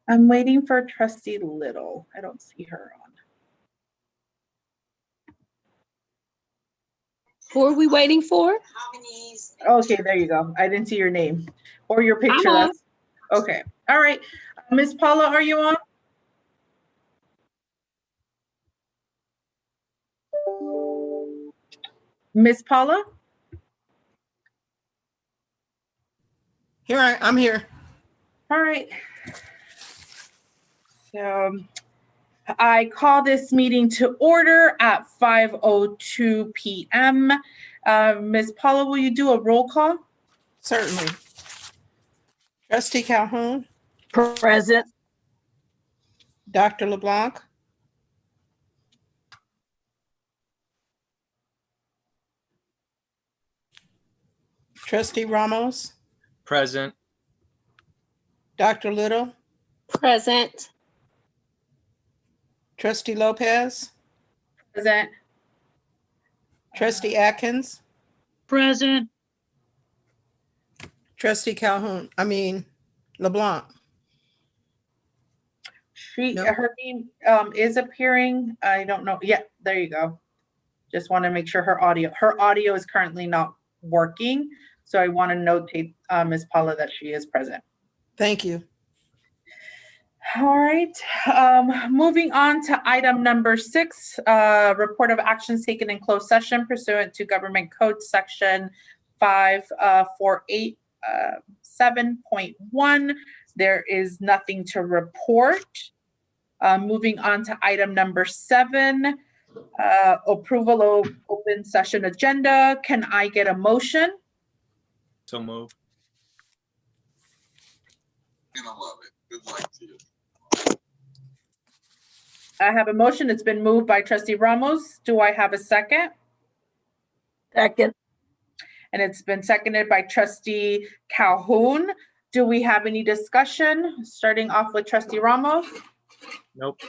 I'm waiting for Trustee Little. I don't see her on. Who are we waiting for? Okay, there you go. I didn't see your name or your picture. I'm on. Okay. All right. Ms. Paula, are you on? Ms. Paula? I'm here. All right. So I call this meeting to order at 5:02 p.m. Ms. Paula, will you do a roll call? Certainly. Trustee Calhoun, Present. Dr. LeBlanc, Trustee Ramos, Present. Dr. Little, Present. Trustee Lopez, Present. Trustee Atkins, Present. Trustee LeBlanc. No. Her name is appearing. I don't know. Yeah, there you go. Just want to make sure her audio is currently not working. So I want to notate Ms. Paula that she is present. Thank you. All right. Moving on to item number 6, report of actions taken in closed session pursuant to Government Code Section 548.7.1. There is nothing to report. Moving on to item number 7, approval of open session agenda. Can I get a motion? So move. I have a motion. It's been moved by Trustee Ramos. Do I have a second? Second. And it's been seconded by Trustee Calhoun. Do we have any discussion? Starting off with Trustee Ramos. Nope.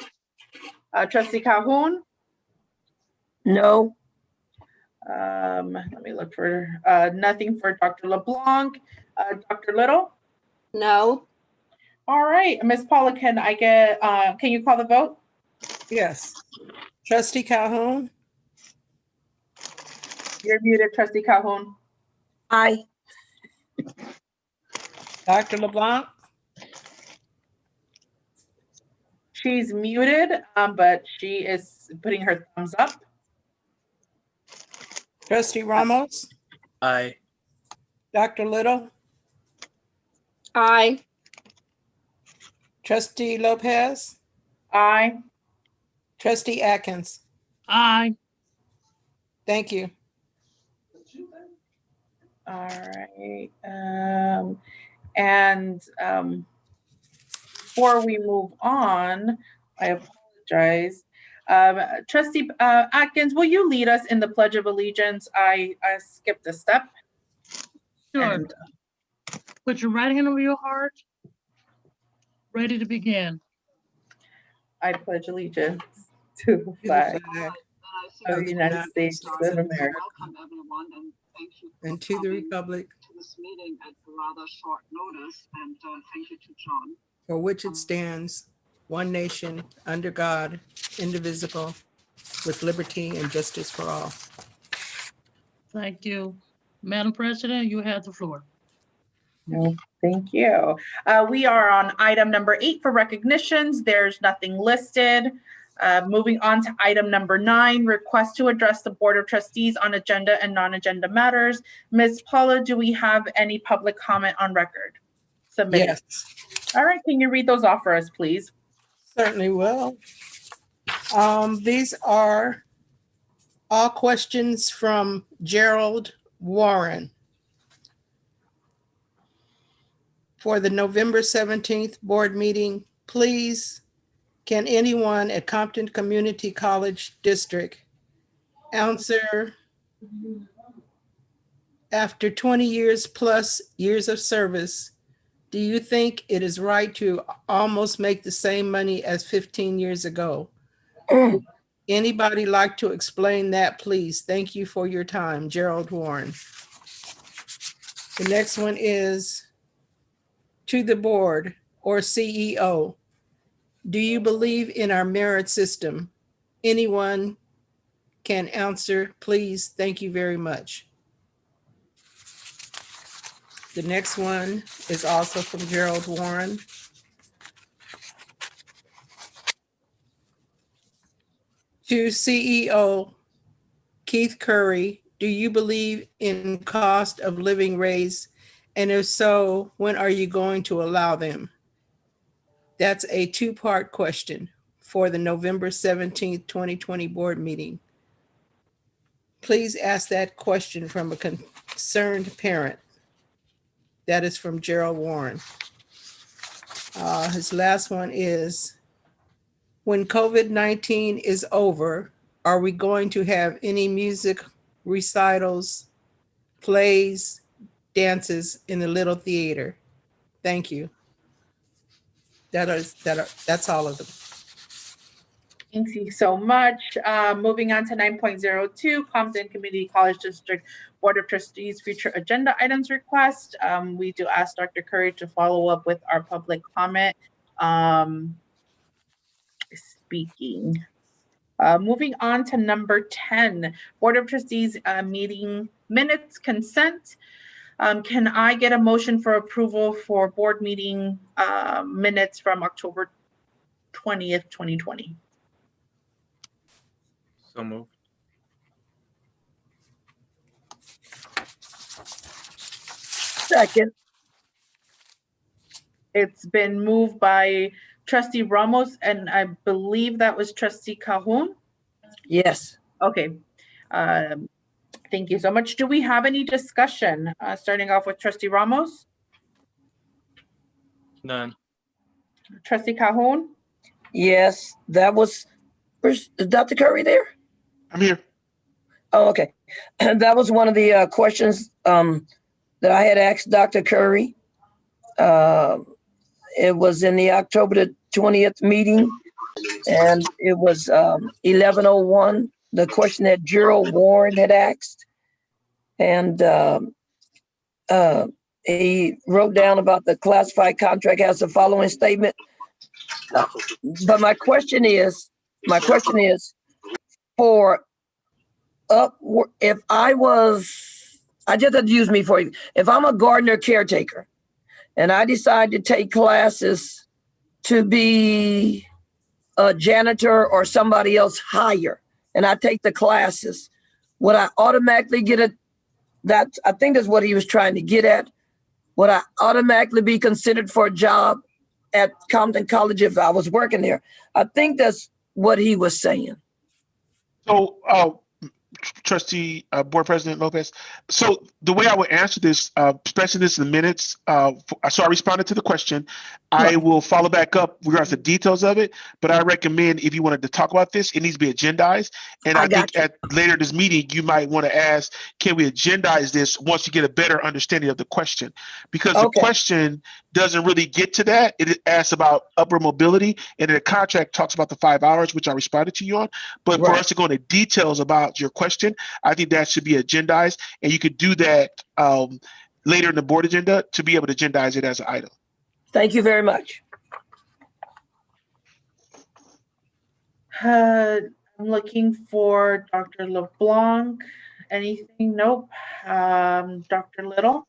Trustee Calhoun. No. Let me look for nothing for Dr. LeBlanc. Dr. Little. No. All right, Ms. Paula, can you call the vote? Yes. Trustee Calhoun, You're muted, Trustee Calhoun. Aye. Dr. LeBlanc, She's muted, but she is putting her thumbs up. Trustee Ramos, Aye. Dr. Little, Aye. Trustee Lopez, Aye. Trustee Atkins. Aye. Thank you. All right. Before we move on, I apologize. Trustee Atkins, will you lead us in the Pledge of Allegiance? I skipped a step. Sure. And, Put your right hand over your heart. Ready to begin. I pledge allegiance to the flag of the United States of America. Welcome everyone, and thank you And to the republic to this meeting at rather short notice, and thank you to John. for which it stands, one nation, under God, indivisible, with liberty and justice for all. Thank you. Madam President, you have the floor. No, thank you. We are on item number 8 for recognitions. There's nothing listed. Moving on to item number 9, request to address the Board of Trustees on agenda and non-agenda matters. Ms. Paula, do we have any public comment on record submitted? Yes, All right, can you read those off for us, please? certainly will. These are all questions from Gerald Warren for the November 17th board meeting. Please, can anyone at Compton Community College District answer, after 20 years plus years of service, do you think it is right to almost make the same money as 15 years ago? Anybody like to explain that, please? Thank you for your time. Gerald Warren. The next one is to the board or CEO. Do you believe in our merit system? Anyone can answer, please. Thank you very much. The next one is also from Gerald Warren. To CEO Keith Curry, do you believe in cost of living raise? And if so, when are you going to allow them? That's a two-part question for the November 17th, 2020 board meeting. Please ask that question from a concerned parent. That is from Gerald Warren. His last one is, when COVID-19 is over, are we going to have any music recitals, plays, dances in the Little Theater? Thank you. That's all of them. Thank you so much. Moving on to 9.02, Compton Community College District Board of Trustees future agenda items request. We do ask Dr. Curry to follow up with our public comment speaking. Moving on to number 10, Board of Trustees meeting minutes consent. Can I get a motion for approval for board meeting minutes from October 20th, 2020? So moved. Second. It's been moved by Trustee Ramos, and I believe that was Trustee Calhoun. Yes. Okay. Thank you so much. Do we have any discussion? Starting off with Trustee Ramos, None. Trustee Calhoun, Yes, that was, is Dr. Curry there? I'm here. Oh, okay. That was one of the questions that I had asked Dr. Curry. It was in the October the 20th meeting, and it was 1101, the question that Gerald Warren had asked. And he wrote down about the classified contract has the following statement. But my question is for if I just have to use me for you. If I'm a gardener caretaker and I decide to take classes to be a janitor or somebody else higher, and I take the classes, would I automatically get I think that's what he was trying to get at. Would I automatically be considered for a job at Compton College if I was working there? I think that's what he was saying. So, Trustee Board President Lopez. So the way I would answer this, especially this in the minutes, so I responded to the question. I will follow back up regards to the details of it, but I recommend if you wanted to talk about this, it needs to be agendized. And I think at later this meeting, you might want to ask, can we agendize this once you get a better understanding of the question? Because the question doesn't really get to that. It asks about upward mobility, and the contract talks about the 5 hours, which I responded to you on. But for us to go into details about your question, I think that should be agendized, and you could do that later in the board agenda to be able to agendize it as an item. Thank you very much. I'm looking for Dr. LeBlanc. Anything? Nope. Dr. Little.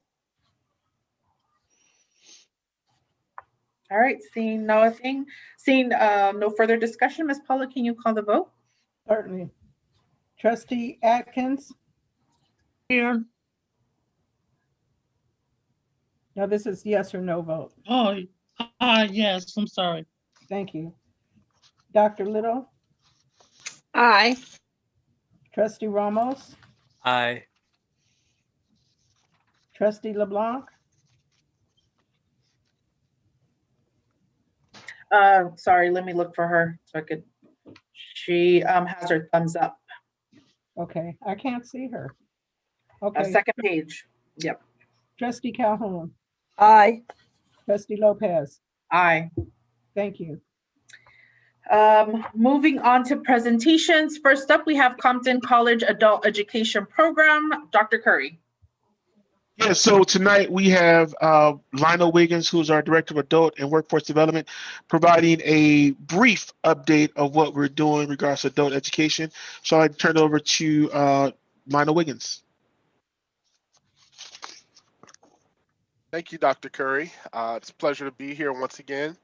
All right, seeing nothing, no further discussion, Ms. Paula, can you call the vote? Certainly. Trustee Atkins? Here. No, this is yes or no vote. Oh, yes, I'm sorry. Thank you. Dr. Little? Aye. Trustee Ramos? Aye. Trustee LeBlanc? Sorry, let me look for her so I could, she has her thumbs up. Okay, I can't see her. Okay. Second page, yep. Trustee Calhoun? Aye. Trustee Lopez? Aye. Thank you. Moving on to presentations. First up, we have Compton College Adult Education Program. Dr. Curry. Yeah, so tonight we have Lionel Wiggins, who's our Director of Adult and Workforce Development, providing a brief update of what we're doing in regards to adult education. So I'd like to turn it over to Lionel Wiggins. Thank you, Dr. Curry. It's a pleasure to be here once again.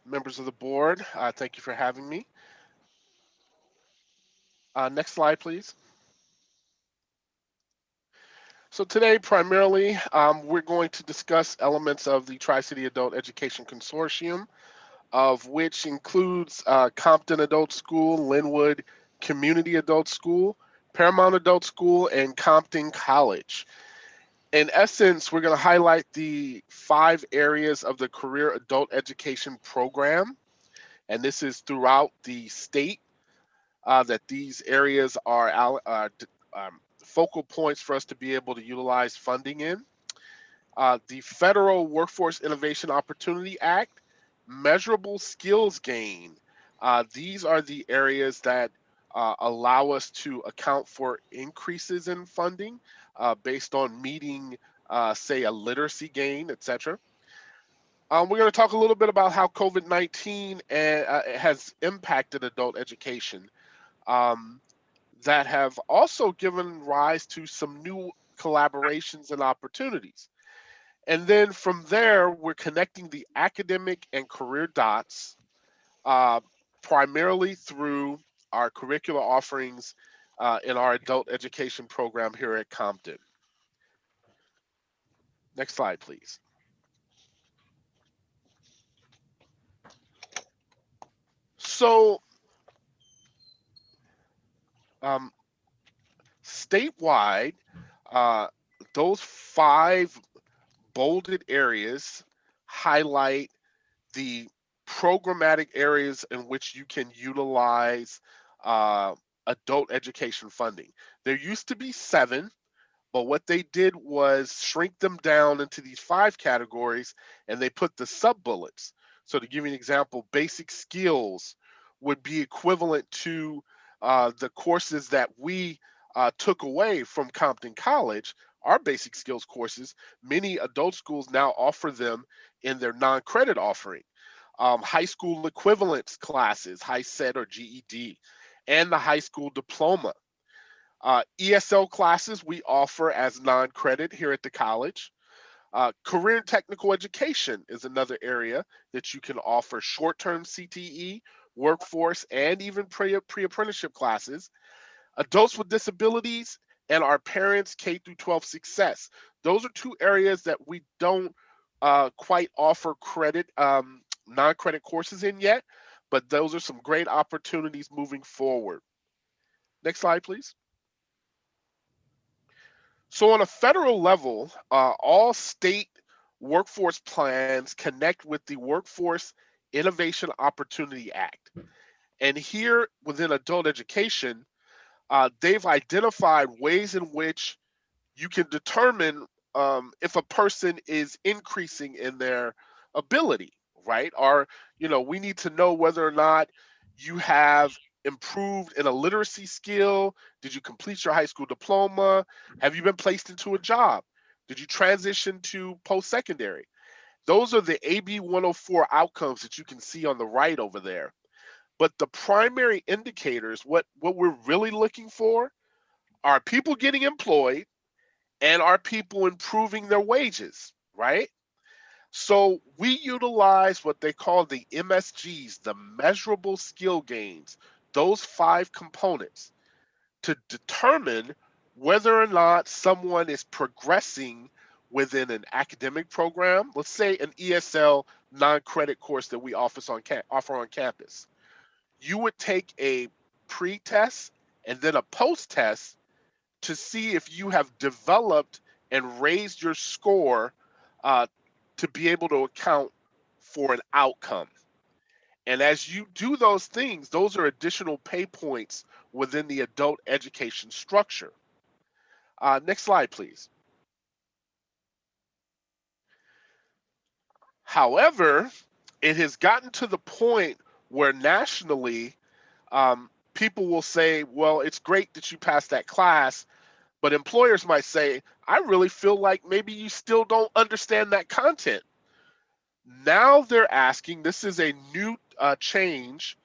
Members of the board, thank you for having me. Next slide, please. So today, primarily, we're going to discuss elements of the Tri-City Adult Education Consortium, of which includes Compton Adult School, Linwood Community Adult School, Paramount Adult School, and Compton College. In essence, we're going to highlight the 5 areas of the Career Adult Education Program, and this is throughout the state, that these areas are focal points for us to be able to utilize funding in. The Federal Workforce Innovation Opportunity Act, measurable skills gain. These are the areas that allow us to account for increases in funding based on meeting, say, a literacy gain, etc. We're going to talk a little bit about how COVID-19 has impacted adult education. That have also given rise to some new collaborations and opportunities. And then from there, we're connecting the academic and career dots, primarily through our curricular offerings in our adult education program here at Compton. Next slide, please. So, statewide, those 5 bolded areas highlight the programmatic areas in which you can utilize adult education funding. There used to be 7, but what they did was shrink them down into these 5 categories, and they put the sub-bullets. So to give you an example, basic skills would be equivalent to the courses that we took away from Compton College. Our basic skills courses, many adult schools now offer them in their non-credit offering. High school equivalence classes, high set or GED, and the high school diploma. ESL classes we offer as non-credit here at the college. Career and technical education is another area that you can offer short-term CTE, workforce, and even pre-apprenticeship classes. Adults with disabilities and our parents' K through 12 success. Those are 2 areas that we don't quite offer credit, non-credit courses in yet, but those are some great opportunities moving forward. Next slide, please. So on a federal level, all state workforce plans connect with the Workforce Innovation Opportunity Act. And here within adult education, they've identified ways in which you can determine if a person is increasing in their ability, right? Or, we need to know whether or not you have improved in a literacy skill. Did you complete your high school diploma? Have you been placed into a job? Did you transition to post-secondary? Those are the AB 104 outcomes that you can see on the right over there. But the primary indicators, what we're really looking for, are people getting employed and are people improving their wages, right? So we utilize what they call the MSGs, the measurable skill gains, those 5 components, to determine whether or not someone is progressing within an academic program. Let's say an ESL non-credit course that we offer on campus. You would take a pre-test and then a post-test to see if you have developed and raised your score to be able to account for an outcome. And as you do those things, those are additional pay points within the adult education structure. Next slide, please. However, it has gotten to the point where nationally, people will say, well, it's great that you passed that class, but employers might say, I really feel like maybe you still don't understand that content. Now they're asking, this is a new change,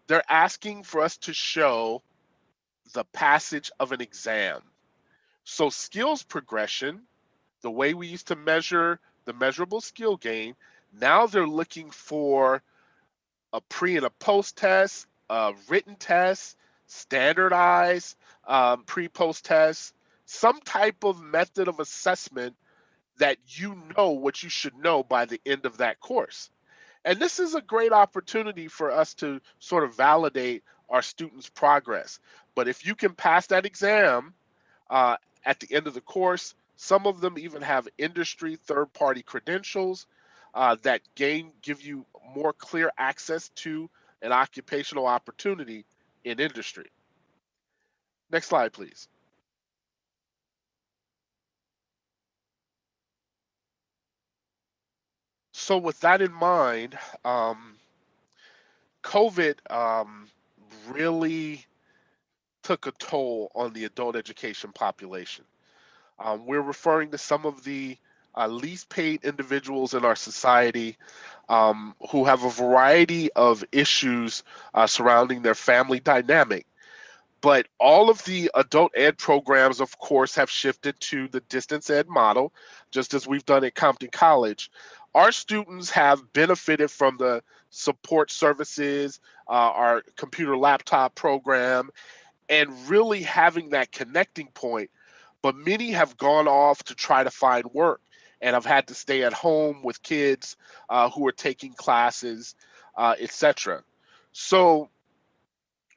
they're asking for us to show the passage of an exam. So skills progression, the way we used to measure the measurable skill gain, now they're looking for a pre and a post test, a written test, standardized pre-post test, some type of method of assessment that you know what you should know by the end of that course. And this is a great opportunity for us to sort of validate our students' progress. But if you can pass that exam at the end of the course, some of them even have industry third-party credentials that give you more clear access to an occupational opportunity in industry. Next slide, please. So with that in mind, COVID really took a toll on the adult education population. We're referring to some of the least paid individuals in our society who have a variety of issues surrounding their family dynamic. But all of the adult ed programs, of course, have shifted to the distance ed model, just as we've done at Compton College. Our students have benefited from the support services, our computer laptop program, and really having that connecting point. But many have gone off to try to find work and have had to stay at home with kids who are taking classes, etc. So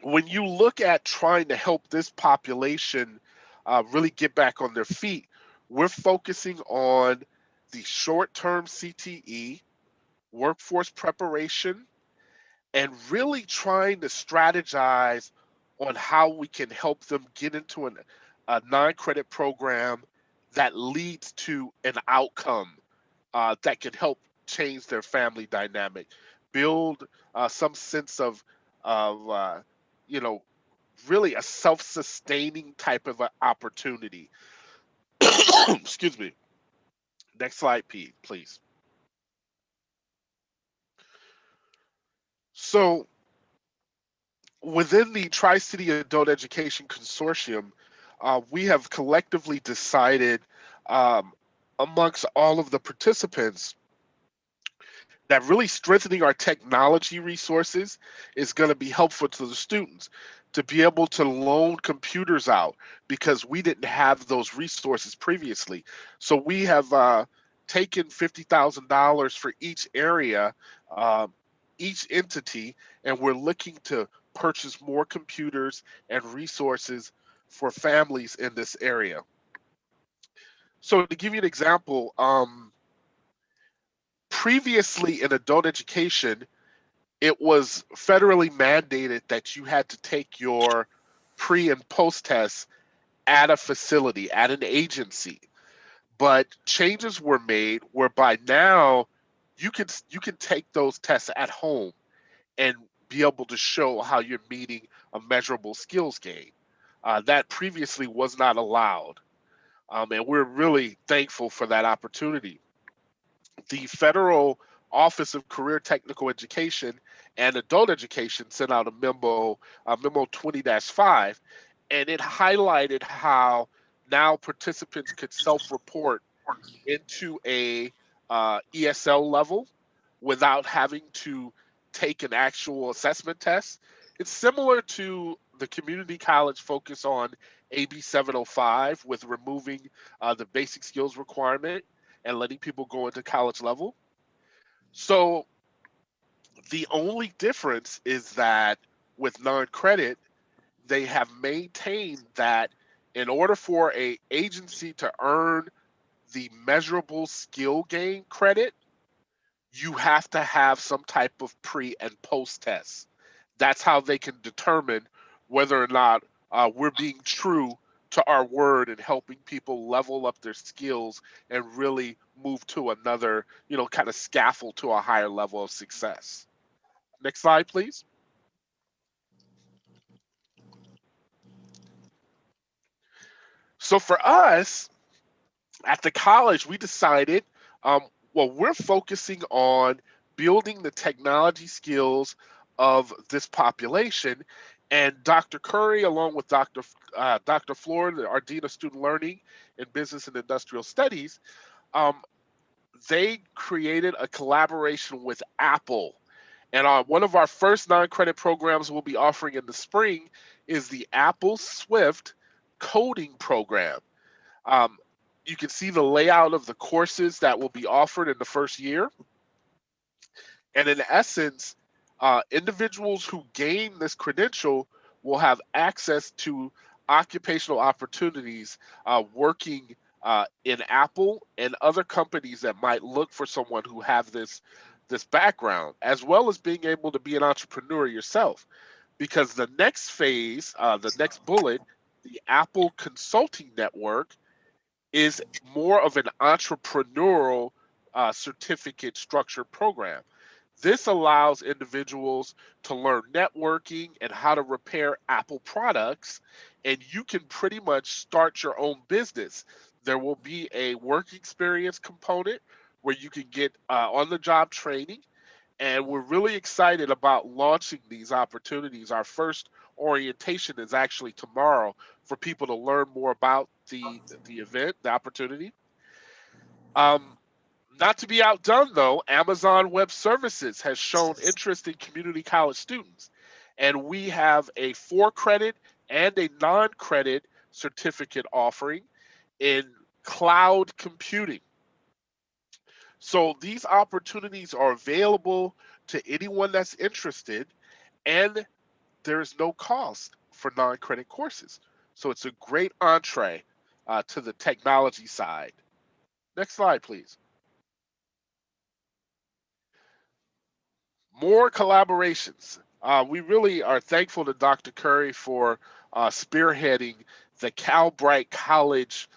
when you look at trying to help this population really get back on their feet, we're focusing on the short-term CTE, workforce preparation, and really trying to strategize on how we can help them get into a non-credit program that leads to an outcome that can help change their family dynamic, build some sense of you know, really a self-sustaining type of opportunity. Excuse me. Next slide, please. So within the Tri-City Adult Education Consortium, we have collectively decided amongst all of the participants that really strengthening our technology resources is going to be helpful to the students to be able to loan computers out because we didn't have those resources previously. So we have taken $50,000 for each area, each entity, and we're looking to purchase more computers and resources for families in this area. So to give you an example, previously in adult education, it was federally mandated that you had to take your pre and post tests at a facility, at an agency. But changes were made whereby now you can take those tests at home and be able to show how you're meeting a measurable skills gain. That previously was not allowed. And we're really thankful for that opportunity. The Federal Office of Career Technical Education and Adult Education sent out a memo 20-5, and it highlighted how now participants could self-report into a ESL level without having to take an actual assessment test. It's similar to the community college focus on AB 705 with removing the basic skills requirement and letting people go into college level. So the only difference is that with non-credit, they have maintained that in order for an agency to earn the measurable skill gain credit, you have to have some type of pre and post test. That's how they can determine whether or not we're being true to our word and helping people level up their skills and really move to another, kind of scaffold to a higher level of success. Next slide, please. So for us at the college, we decided, well, we're focusing on building the technology skills of this population. And Dr. Curry, along with Dr. Floyd, our Dean of Student Learning in Business and Industrial Studies, they created a collaboration with Apple. And one of our first non-credit programs we'll be offering in the spring is the Apple Swift coding program. You can see the layout of the courses that will be offered in the first year. And in essence, individuals who gain this credential will have access to occupational opportunities working in Apple and other companies that might look for someone who have this background, as well as being able to be an entrepreneur yourself. Because the next phase, the next bullet, the Apple Consulting Network, is more of an entrepreneurial certificate structured program. This allows individuals to learn networking and how to repair Apple products, and you can pretty much start your own business. There will be a work experience component where you can get on-the-job training, and we're really excited about launching these opportunities. Our first orientation is actually tomorrow for people to learn more about the event, the opportunity. Not to be outdone, though, Amazon Web Services has shown interest in community college students, and we have a 4-credit and a non-credit certificate offering in cloud computing. So these opportunities are available to anyone that's interested, and there is no cost for non-credit courses. So it's a great entree to the technology side. Next slide, please. More collaborations. We really are thankful to Dr. Curry for spearheading the Calbright College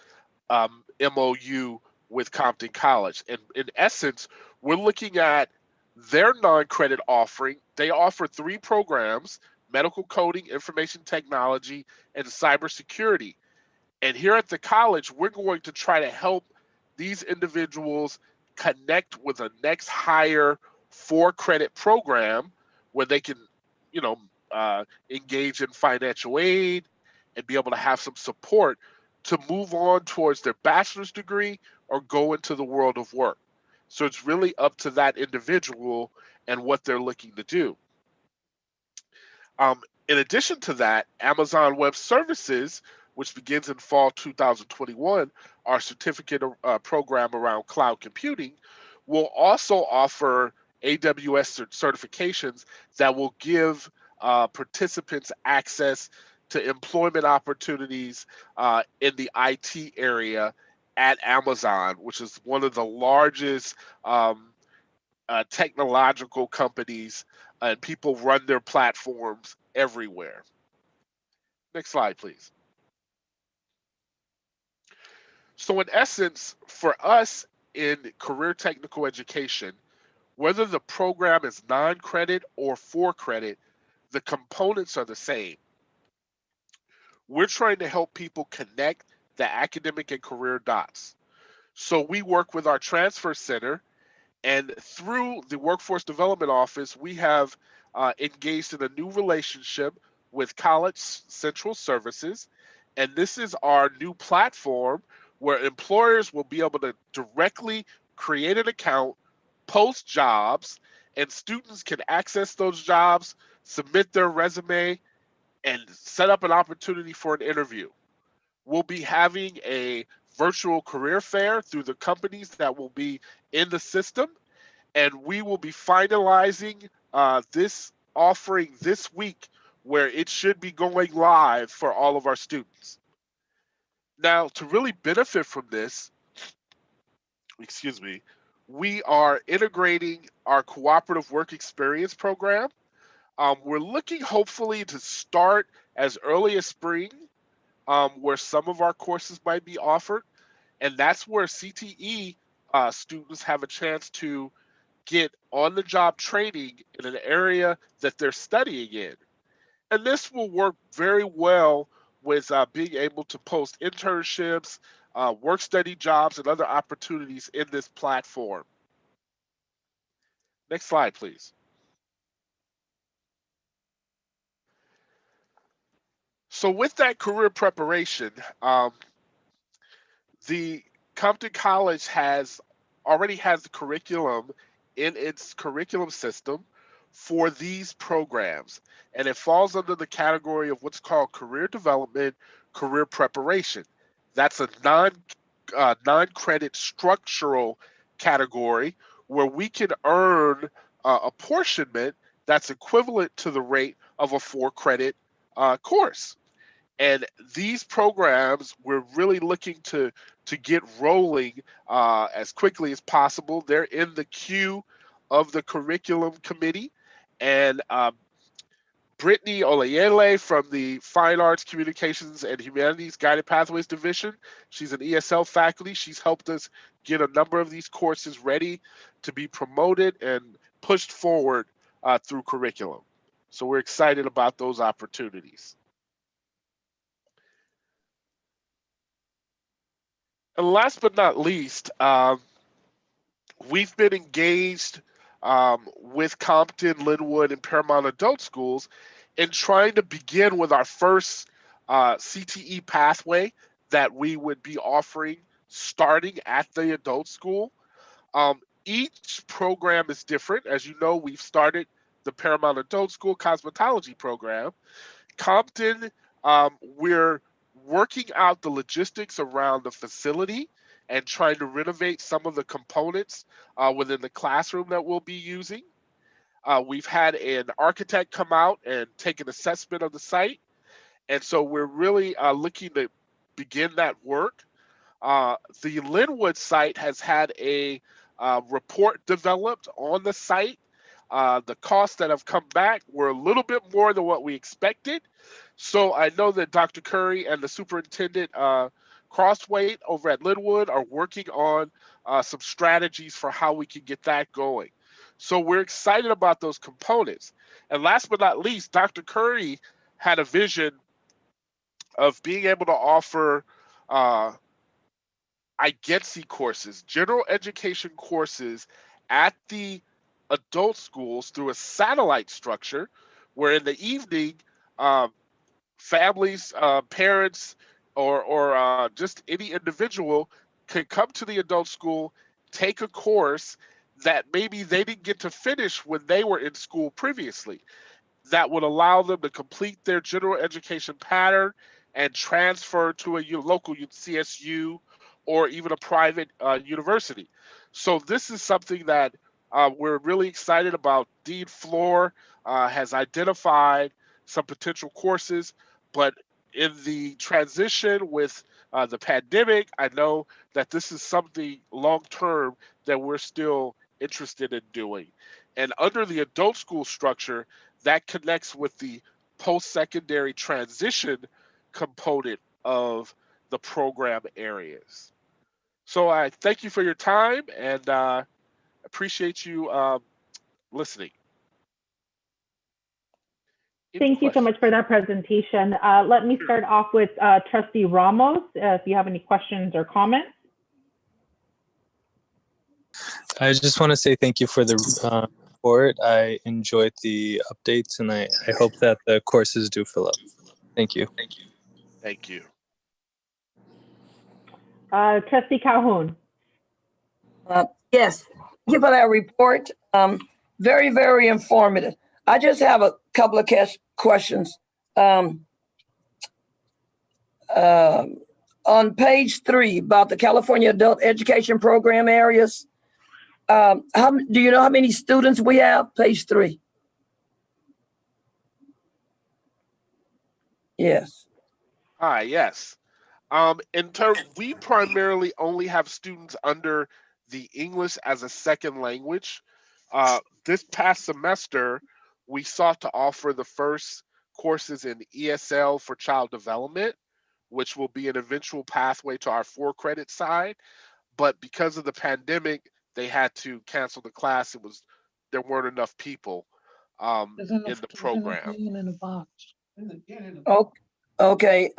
MOU with Compton College. And in essence, we're looking at their non-credit offering. They offer 3 programs: medical coding, information technology, and cybersecurity. And here at the college, we're going to try to help these individuals connect with a next higher 4-credit program where they can, engage in financial aid and be able to have some support to move on towards their bachelor's degree or go into the world of work. So it's really up to that individual and what they're looking to do. In addition to that, Amazon Web Services, which begins in fall 2021, our certificate program around cloud computing, will also offer AWS certifications that will give participants access to employment opportunities in the IT area at Amazon, which is one of the largest technological companies, and people run their platforms everywhere. Next slide, please. So in essence, for us in career technical education, whether the program is non-credit or 4-credit, the components are the same. We're trying to help people connect the academic and career dots. So we work with our transfer center, and through the Workforce Development Office, we have engaged in a new relationship with College Central Services. And this is our new platform where employers will be able to directly create an account, post jobs, and students can access those jobs, submit their resume, and set up an opportunity for an interview. We'll be having a virtual career fair through the companies that will be in the system, and we will be finalizing this offering this week, where it should be going live for all of our students. Now, to really benefit from this, we are integrating our cooperative work experience program. We're looking hopefully to start as early as spring, where some of our courses might be offered. And that's where CTE students have a chance to get on-the-job training in an area that they're studying in. And this will work very well with being able to post internships, work study jobs, and other opportunities in this platform. Next slide, please. So with that career preparation, the Compton College already has the curriculum in its curriculum system for these programs, and it falls under the category of what's called career development, career preparation. That's a non-credit structural category where we can earn apportionment that's equivalent to the rate of a 4-credit course. And these programs, we're really looking to get rolling as quickly as possible. They're in the queue of the curriculum committee. And Brittany Olayele from the Fine Arts, Communications, and Humanities Guided Pathways Division, she's an ESL faculty. She's helped us get a number of these courses ready to be promoted and pushed forward through curriculum. So we're excited about those opportunities. And last but not least, we've been engaged with Compton, Linwood, and Paramount Adult Schools in trying to begin with our first CTE pathway that we would be offering starting at the adult school. Each program is different. As you know, we've started the Paramount Adult School Cosmetology program. Compton, we're working out the logistics around the facility and trying to renovate some of the components within the classroom that we'll be using. We've had an architect come out and take an assessment of the site. And so we're really looking to begin that work. The Linwood site has had a report developed on the site. The costs that have come back were a little bit more than what we expected. So I know that Dr. Curry and the superintendent Crossway over at Linwood are working on some strategies for how we can get that going. So we're excited about those components. And last but not least, Dr. Curry had a vision of being able to offer IGETC courses, general education courses at the adult schools through a satellite structure where in the evening, families, parents, or just any individual could come to the adult school, take a course that maybe they didn't get to finish when they were in school previously. That would allow them to complete their general education pattern and transfer to a local CSU or even a private university. So this is something that we're really excited about. Dean Floor has identified some potential courses, but in the transition with the pandemic, I know that this is something long-term that we're still interested in doing. And under the adult school structure, that connects with the post-secondary transition component of the program areas. So I thank you for your time and appreciate you listening. Thank you so much for that presentation. Let me start off with Trustee Ramos, if you have any questions or comments. I just want to say thank you for the report. I enjoyed the updates, and I hope that the courses do fill up. Thank you. Thank you. Thank you. Trustee Calhoun. Yes, thank you for that report. Very, very informative. I just have a couple of questions. On page 3 about the California Adult Education Program areas, do you know how many students we have? Page 3. Yes. Hi, yes. In terms, we primarily only have students under the English as a second language. This past semester, we sought to offer the first courses in ESL for child development, which will be an eventual pathway to our 4-credit side. But because of the pandemic, they had to cancel the class. There weren't enough people in the program. In a box. Okay.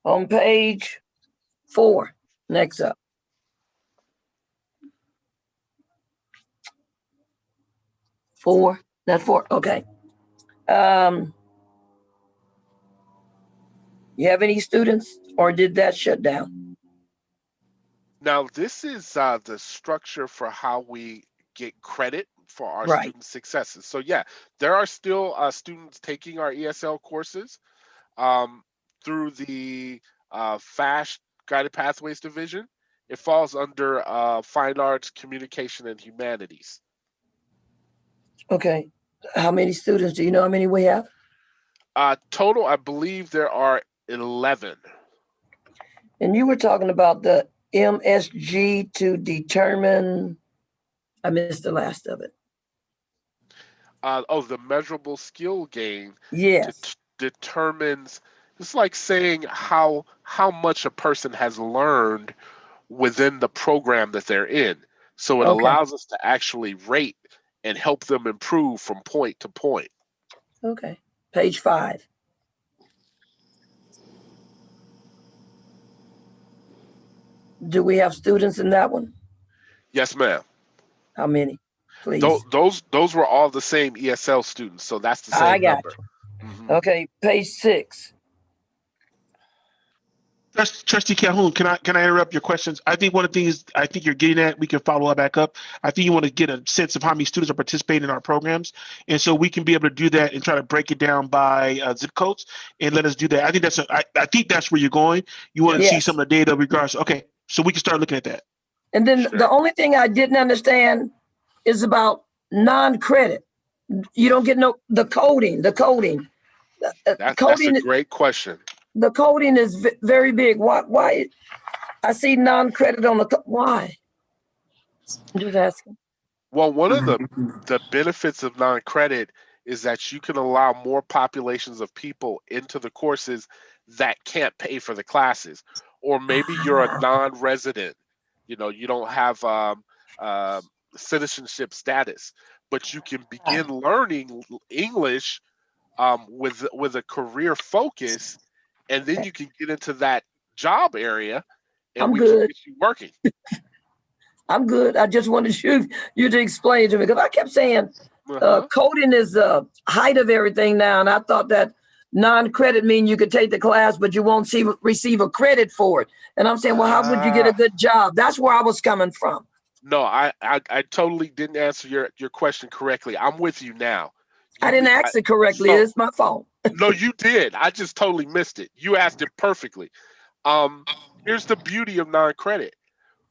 On page 4, next up. Four. That's 4. Okay. You have any students, or did that shut down? Now, this is the structure for how we get credit for our Right. student successes. So yeah, there are still students taking our ESL courses through the FASH Guided Pathways Division. It falls under Fine Arts, Communication, and Humanities. Okay. How many students? Do you know how many we have? Total, I believe there are 11. And you were talking about the MSG to determine, I missed the last of it. The measurable skill gain Yes. determines, it's like saying how much a person has learned within the program that they're in. So it allows us to actually rate and help them improve from point to point. Okay. Page 5. Do we have students in that one? Yes, ma'am. How many, please? Those were all the same ESL students, so that's the same I got number. you. Okay, page 6. Trustee Calhoun, can I interrupt your questions? I think one of the things I think you're getting at, we can follow up back up. I think you want to get a sense of how many students are participating in our programs, and so we can be able to do that and try to break it down by zip codes and let us do that. I think I think that's where you're going. You want to see some of the data regards. Okay, so we can start looking at that. And then the only thing I didn't understand is about non-credit. You don't get the coding. That's a great question. The coding is very big. Why? I see non-credit on why? I'm just asking. Well, one of the benefits of non-credit is that you can allow more populations of people into the courses that can't pay for the classes, or maybe you're a non-resident. You don't have citizenship status, but you can begin learning English with a career focus, and then you can get into that job area, and we can get you working. I'm good. I just wanted you to explain to me, because I kept saying coding is the height of everything now, and I thought that non-credit mean you could take the class, but you won't receive a credit for it. And I'm saying, well, how would you get a good job? That's where I was coming from. No, I totally didn't answer your question correctly. I'm with you now. I didn't ask it correctly. It's my fault. No, you did. I just totally missed it. You asked it perfectly. Here's the beauty of non-credit.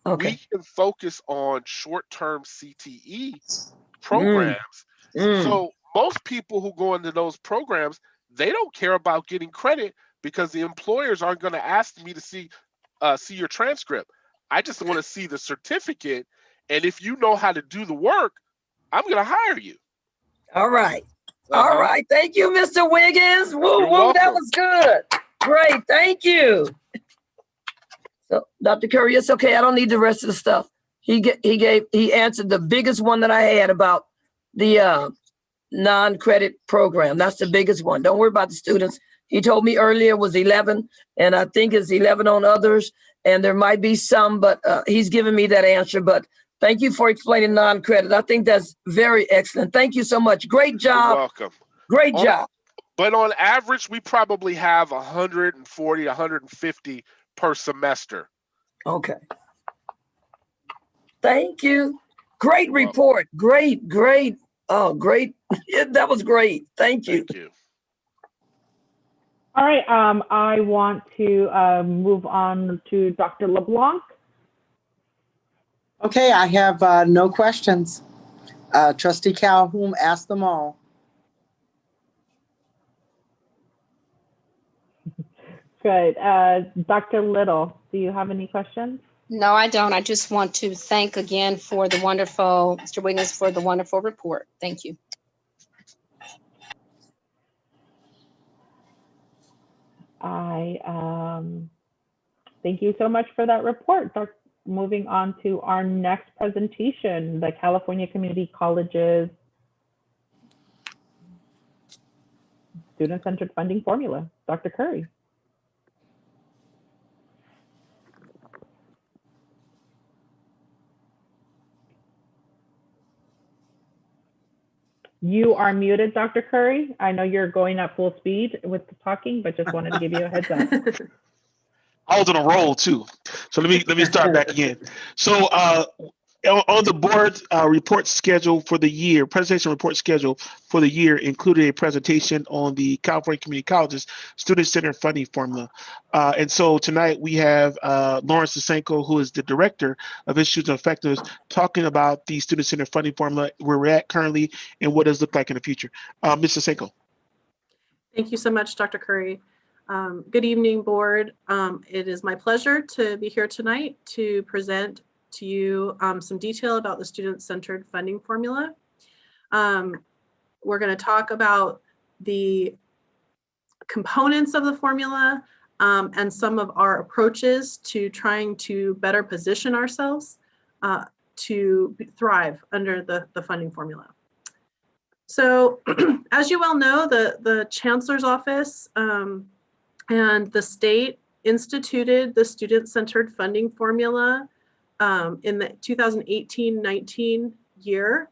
We can focus on short-term CTE programs. So most people who go into those programs, they don't care about getting credit because the employers aren't going to ask me to see your transcript. I just want to see the certificate. And if you know how to do the work, I'm going to hire you. All right. All right. Thank you, Mr. Wiggins. Woo, You're woo. welcome. That was good. Great. Thank you. So, Dr. Curry, it's okay. I don't need the rest of the stuff. He answered the biggest one that I had about the non-credit program. That's the biggest one. Don't worry about the students. He told me earlier it was 11, and I think it's 11 on others, and there might be some, but he's given me that answer. But thank you for explaining non-credit. I think that's very excellent. Thank you so much. Great job. You're welcome. Great job. But on average, we probably have 140, 150 per semester. Okay. Thank you. Great report. Great. Oh, great. That was great. Thank you. Thank you. All right. I want to move on to Dr. LeBlanc. Okay, I have no questions. Trustee Calhoun asked them all. Good. Dr. Little, do you have any questions? No, I don't. I just want to thank again for the wonderful, Mr. Wiggins, for the wonderful report. Thank you. Thank you so much for that report, moving on to our next presentation, the California Community Colleges Student-Centered Funding Formula. Dr. Curry. You are muted, Dr. Curry. I know you're going at full speed with the talking, but just wanted to give you a heads up. I was on a roll too. So let me start back again. So on the board report schedule for the year, presentation report schedule for the year included a presentation on the California Community Colleges Student-Centered Funding Formula. And so tonight we have Lawrence Sasenko, who is the Director of Issues and Effectiveness, talking about the Student-Centered Funding Formula, where we're at currently, and what does it look like in the future. Ms. Sasenko. Thank you so much, Dr. Curry. Good evening, board. It is my pleasure to be here tonight to present to you some detail about the student-centered funding formula. We're going to talk about the components of the formula and some of our approaches to trying to better position ourselves to thrive under the funding formula. So as you well know, the Chancellor's Office and the state instituted the student-centered funding formula in the 2018-19 year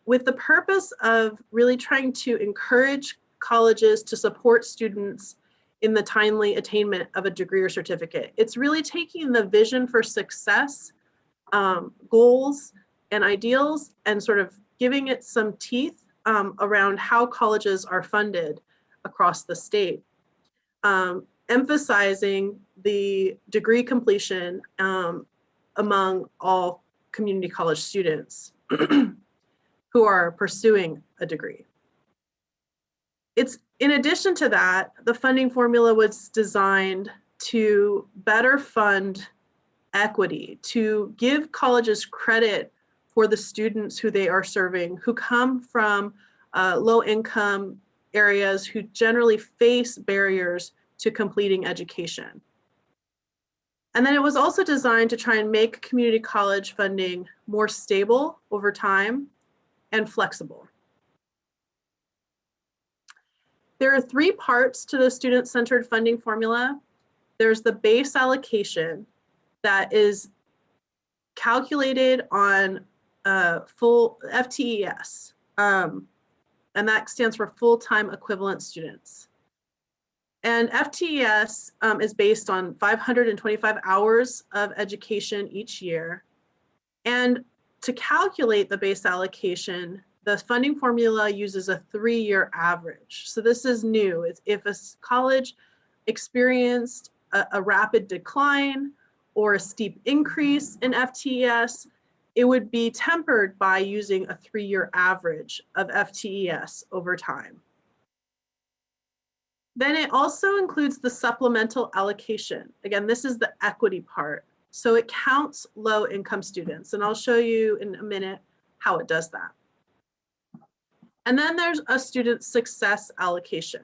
with the purpose of really trying to encourage colleges to support students in the timely attainment of a degree or certificate. It's really taking the vision for success, goals and ideals, and sort of giving it some teeth around how colleges are funded across the state. Emphasizing the degree completion among all community college students who are pursuing a degree. It's in addition to that, the funding formula was designed to better fund equity, to give colleges credit for the students who they are serving, who come from low income areas, who generally face barriers to completing education. And then it was also designed to try and make community college funding more stable over time and flexible. There are three parts to the student-centered funding formula. There's the base allocation that is calculated on full FTES, and that stands for full-time equivalent students. And FTES is based on 525 hours of education each year. And to calculate the base allocation, the funding formula uses a 3-year average. So this is new. If a college experienced a rapid decline or a steep increase in FTES, it would be tempered by using a 3-year average of FTES over time. Then it also includes the supplemental allocation. Again, this is the equity part. So it counts low income students, and I'll show you in a minute how it does that. And then there's a student success allocation.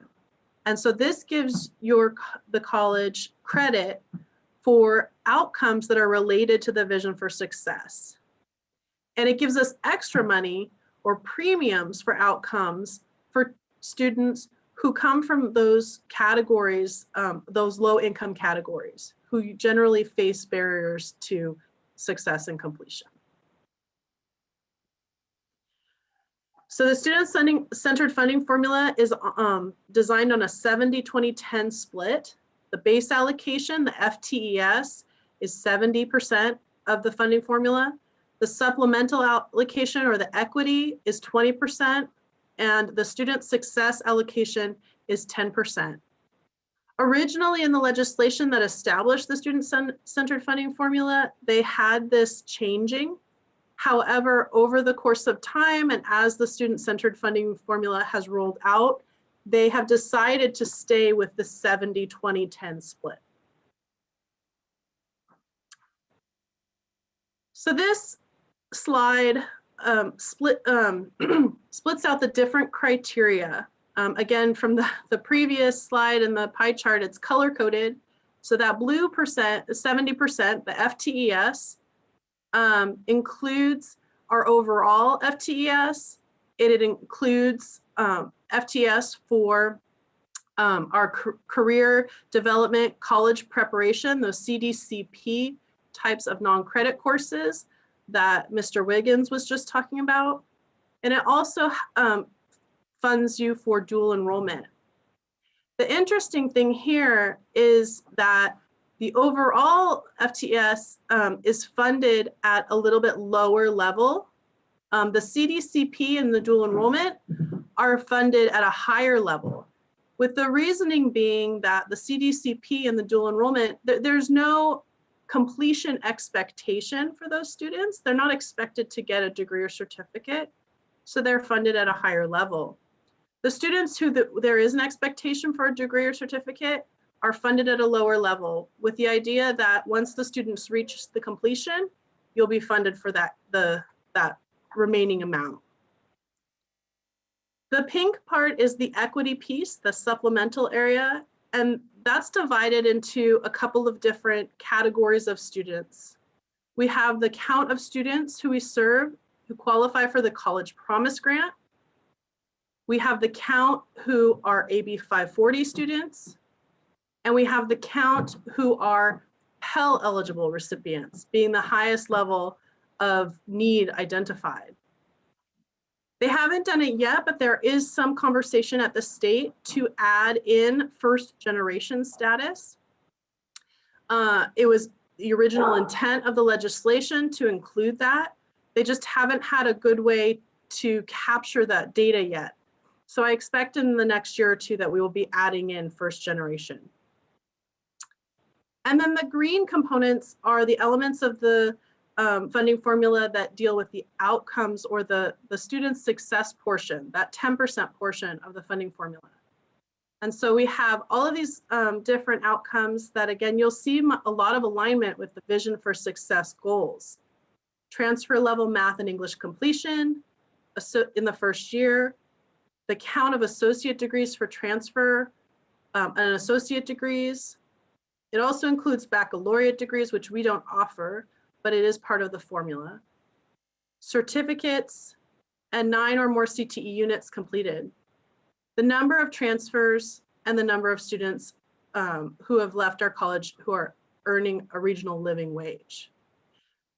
And so this gives the college credit for outcomes that are related to the vision for success. And it gives us extra money or premiums for outcomes for students who come from those categories, those low income categories, who generally face barriers to success and completion. So the student-centered funding formula is designed on a 70-20-10 split. The base allocation, the FTES, is 70% of the funding formula. The supplemental allocation, or the equity, is 20%, and the student success allocation is 10%. Originally, in the legislation that established the student-centered funding formula, they had this changing. However, over the course of time and as the student-centered funding formula has rolled out, they have decided to stay with the 70-20-10 split. So this slide splits out the different criteria. Again, from the previous slide and the pie chart, it's color-coded. So that blue percent, 70%, the FTES, includes our overall FTES. It includes FTES for our career development, college preparation, those CDCP types of non-credit courses that Mr. Wiggins was just talking about. And it also funds you for dual enrollment. The interesting thing here is that the overall FTES is funded at a little bit lower level. The CDCP and the dual enrollment are funded at a higher level, with the reasoning being that the CDCP and the dual enrollment, there's no completion expectation for those students. They're not expected to get a degree or certificate, so they're funded at a higher level. The students who there is an expectation for a degree or certificate are funded at a lower level, with the idea that once the students reach the completion, you'll be funded for that remaining amount. The pink part is the equity piece, the supplemental area, and that's divided into a couple of different categories of students. We have the count of students who we serve who qualify for the College Promise Grant. We have the count who are AB 540 students, and we have the count who are Pell eligible recipients, being the highest level of need identified. They haven't done it yet, but there is some conversation at the state to add in first generation status. It was the original intent of the legislation to include that. They just haven't had a good way to capture that data yet. So I expect in the next year or two that we will be adding in first generation. And then the green components are the elements of the funding formula that deal with the outcomes or the student success portion, that 10% portion of the funding formula. And so we have all of these different outcomes that, again, you'll see a lot of alignment with the Vision for Success goals. Transfer level math and English completion in the first year, the count of associate degrees for transfer and associate degrees. It also includes baccalaureate degrees, which we don't offer, but it is part of the formula. Certificates and 9 or more CTE units completed. The number of transfers and the number of students who have left our college who are earning a regional living wage.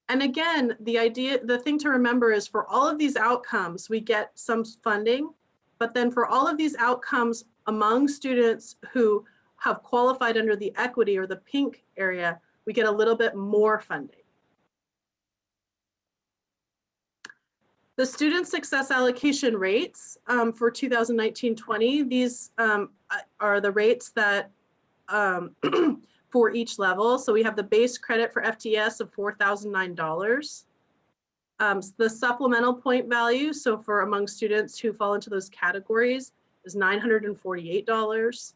And again, the thing to remember is for all of these outcomes, we get some funding, but then for all of these outcomes among students who have qualified under the equity or the pink area, we get a little bit more funding. The student success allocation rates for 2019-20, these are the rates that for each level. So we have the base credit for FTS of $4,009. The supplemental point value, so for among students who fall into those categories, is $948.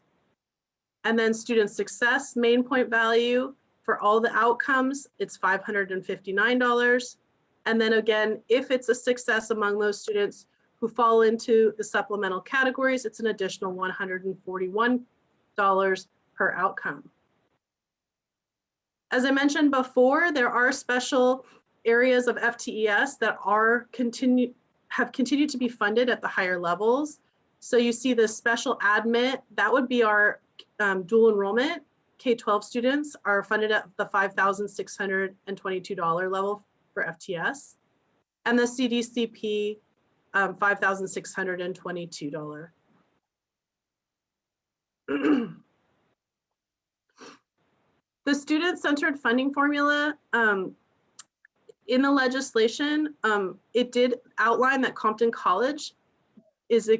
And then student success main point value for all the outcomes, it's $559. And then again, if it's a success among those students who fall into the supplemental categories, it's an additional $141 per outcome. As I mentioned before, there are special areas of FTES that have continued to be funded at the higher levels. So you see the special admit, that would be our dual enrollment. K-12 students are funded at the $5,622 level for FTS, and the CDCP $5,622. The student-centered funding formula in the legislation, it did outline that Compton College is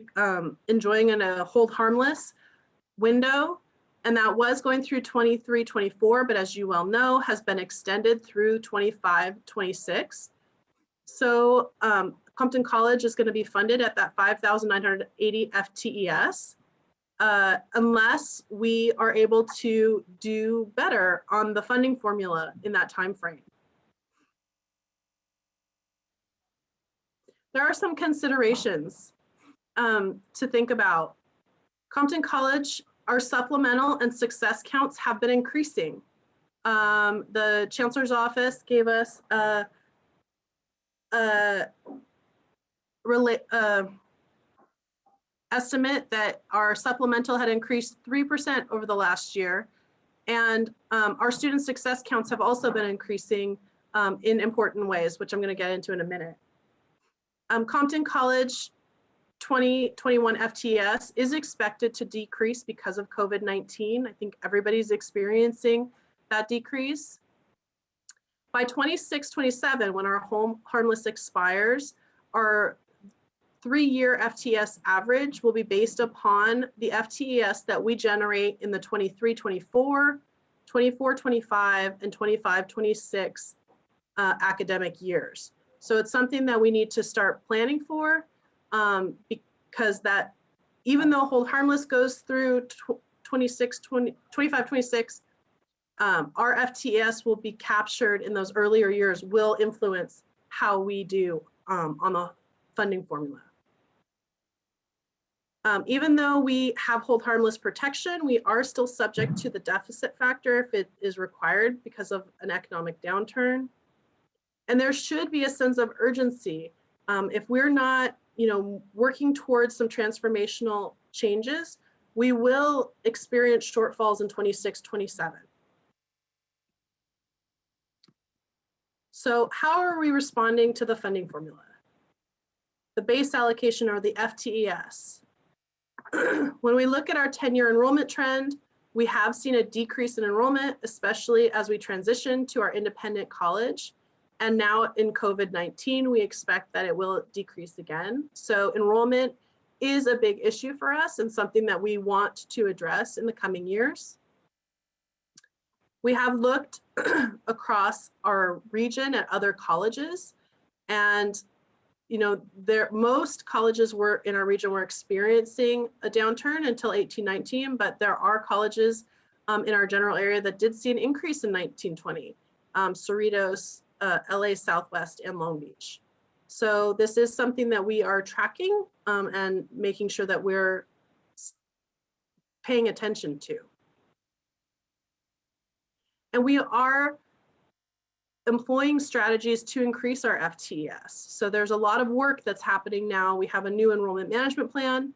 enjoying a hold harmless window, and that was going through 23-24, but as you well know, has been extended through 25-26. So Compton College is going to be funded at that 5,980 FTES unless we are able to do better on the funding formula in that time frame. There are some considerations to think about. Compton College Our supplemental and success counts have been increasing. The Chancellor's Office gave us a estimate that our supplemental had increased 3% over the last year. And our student success counts have also been increasing in important ways, which I'm going to get into in a minute. Compton College 2021 FTES is expected to decrease because of COVID-19. I think everybody's experiencing that decrease. By 26-27, when our home harmless expires, our 3-year FTES average will be based upon the FTES that we generate in the 23-24, 24-25, and 25-26 academic years. So it's something that we need to start planning for, because that, even though hold harmless goes through 25-26, our FTES will be captured in those earlier years, will influence how we do on the funding formula. Even though we have hold harmless protection, we are still subject to the deficit factor if it is required because of an economic downturn. And there should be a sense of urgency. If we're not, working towards some transformational changes, we will experience shortfalls in 26-27. So how are we responding to the funding formula? The base allocation, or the FTES. When we look at our 10-year enrollment trend, we have seen a decrease in enrollment, especially as we transition to our independent college. And now in COVID-19, we expect that it will decrease again. So enrollment is a big issue for us and something that we want to address in the coming years. We have looked across our region at other colleges, and most colleges in our region were experiencing a downturn until 18-19, but there are colleges in our general area that did see an increase in 19-20, Cerritos, LA Southwest, and Long Beach. So this is something that we are tracking and making sure that we're paying attention to. And we are employing strategies to increase our FTES. So there's a lot of work that's happening now. We have a new enrollment management plan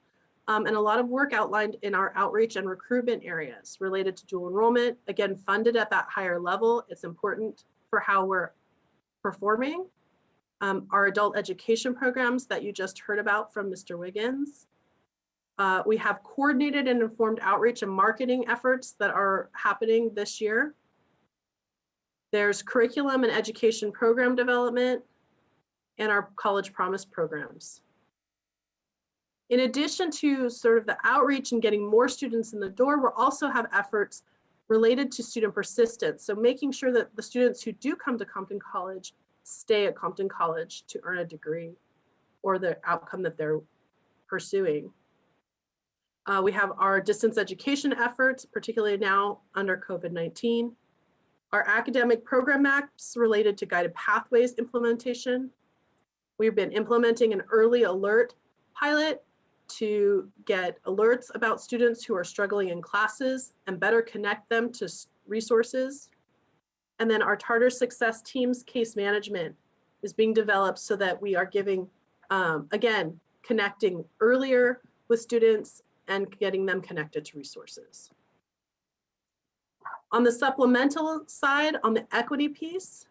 and a lot of work outlined in our outreach and recruitment areas related to dual enrollment, again, funded at that higher level. It's important for how we're performing. Our adult education programs that you just heard about from Mr. Wiggins. We have coordinated and informed outreach and marketing efforts that are happening this year. There's curriculum and education program development and our College Promise programs. In addition to sort of the outreach and getting more students in the door, we'll also have efforts related to student persistence. So making sure that the students who do come to Compton College stay at Compton College to earn a degree or the outcome that they're pursuing. We have our distance education efforts, particularly now under COVID-19. Our academic program maps related to guided pathways implementation. We've been implementing an early alert pilot to get alerts about students who are struggling in classes and better connect them to resources. And then our Charter Success Teams case management is being developed so that we are giving, again, connecting earlier with students and getting them connected to resources. On the supplemental side, on the equity piece,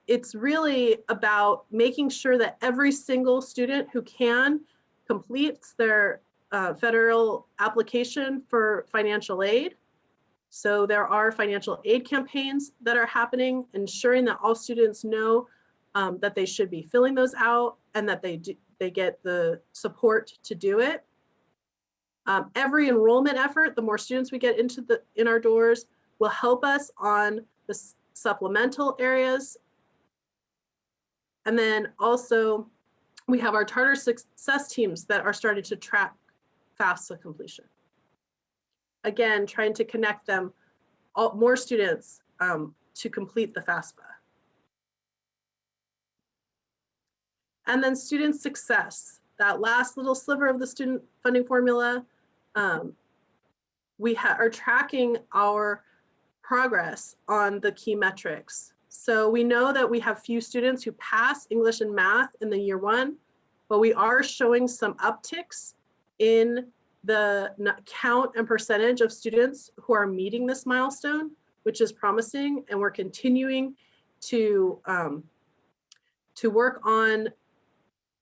it's really about making sure that every single student who can completes their federal application for financial aid. So there are financial aid campaigns that are happening, ensuring that all students know that they should be filling those out and that they get the support to do it. Every enrollment effort, the more students we get in our doors, will help us on the supplemental areas. And then also we have our Charter Success Teams that are starting to track FAFSA completion. Again, trying to connect them, more students to complete the FAFSA. And then student success, that last little sliver of the student funding formula. we are tracking our progress on the key metrics. So we know that we have few students who pass English and math in the year one, but we are showing some upticks in the count and percentage of students who are meeting this milestone, which is promising. And we're continuing to work on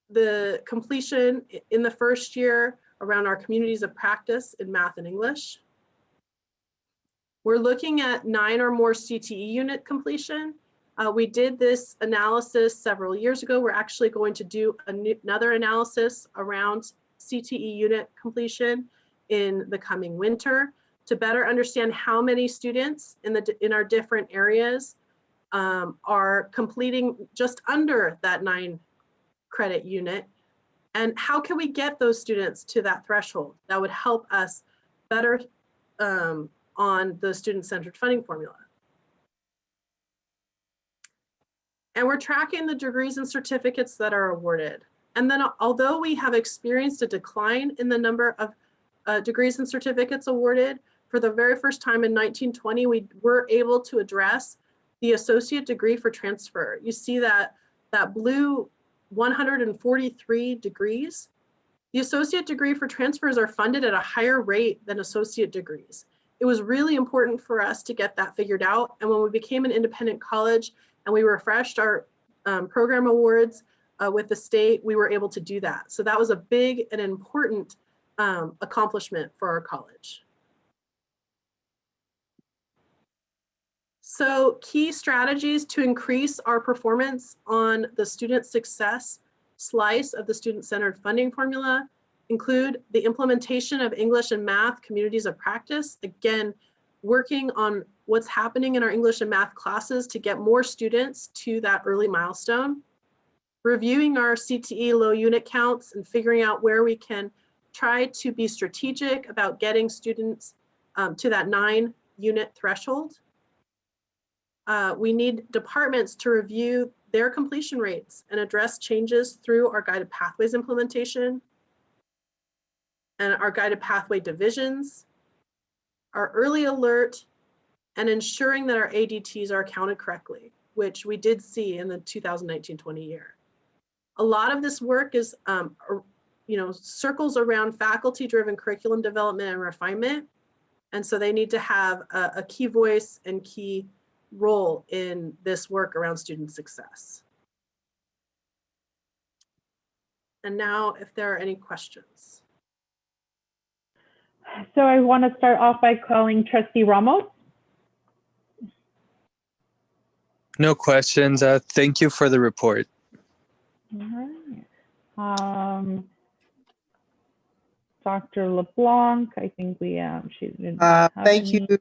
the completion in the first year around our communities of practice in math and English. We're looking at 9 or more CTE unit completion. We did this analysis several years ago. We're actually going to do another analysis around CTE unit completion in the coming winter to better understand how many students in our different areas are completing just under that 9 credit unit, and how can we get those students to that threshold that would help us better on the student-centered funding formula. And we're tracking the degrees and certificates that are awarded. And then although we have experienced a decline in the number of degrees and certificates awarded, for the very first time in 1920, we were able to address the associate degree for transfer. You see that blue 143 degrees. The associate degree for transfers are funded at a higher rate than associate degrees. It was really important for us to get that figured out. And when we became an independent college and we refreshed our program awards with the state, we were able to do that. So that was a big and important accomplishment for our college. So key strategies to increase our performance on the student success slice of the student-centered funding formula include the implementation of English and math communities of practice. Again, working on what's happening in our English and math classes to get more students to that early milestone. Reviewing our CTE low unit counts and figuring out where we can try to be strategic about getting students to that 9 unit threshold. We need departments to review their completion rates and address changes through our guided pathways implementation and our guided pathway divisions, our early alert, and ensuring that our ADTs are accounted correctly, which we did see in the 2019-20 year. A lot of this work is, circles around faculty-driven curriculum development and refinement. And so they need to have a key voice and key role in this work around student success. And now, if there are any questions. So I want to start off by calling Trustee Ramos. No questions. Thank you for the report. All right. Dr. LeBlanc, I think she didn't have Thank any. you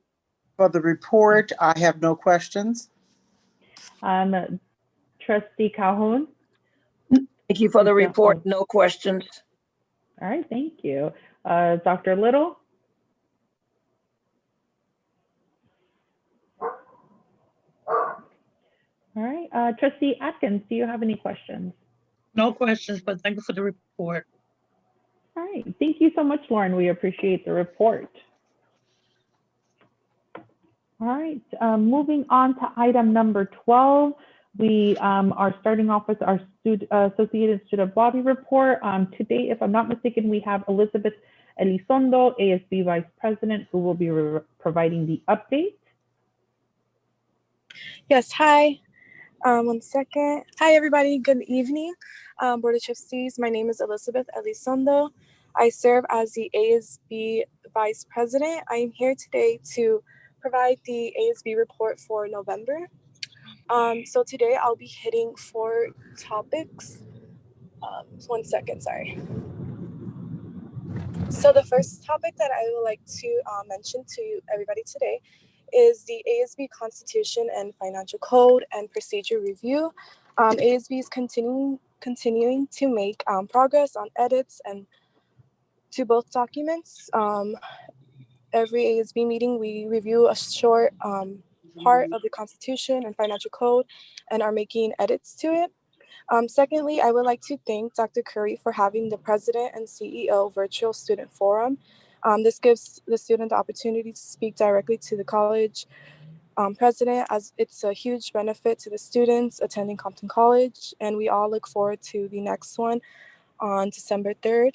for the report. I have no questions. Trustee Calhoun. Thank you for the report. No questions. All right, thank you. Dr. Little. All right, Trustee Atkins, do you have any questions? No questions, but thank you for the report. All right, thank you so much, Lauren. We appreciate the report. All right, moving on to item number 12. We are starting off with our Associated Student Body Report. Today, if I'm not mistaken, we have Elizabeth Elizondo, ASB Vice President, who will be providing the update. Yes, hi. 1 second. Hi, everybody. Good evening, Board of Trustees. My name is Elizabeth Elizondo. I serve as the ASB Vice President. I am here today to provide the ASB report for November. So today I'll be hitting 4 topics. 1 second, sorry. So the first topic that I would like to mention to everybody today is the ASB Constitution and Financial Code and Procedure Review. ASB is continuing to make progress on edits and to both documents. Every ASB meeting, we review a short part of the Constitution and Financial Code and are making edits to it. Secondly, I would like to thank Dr. Curry for having the President and CEO Virtual Student Forum. This gives the student the opportunity to speak directly to the college president, as it's a huge benefit to the students attending Compton College, and we all look forward to the next one on December 3rd.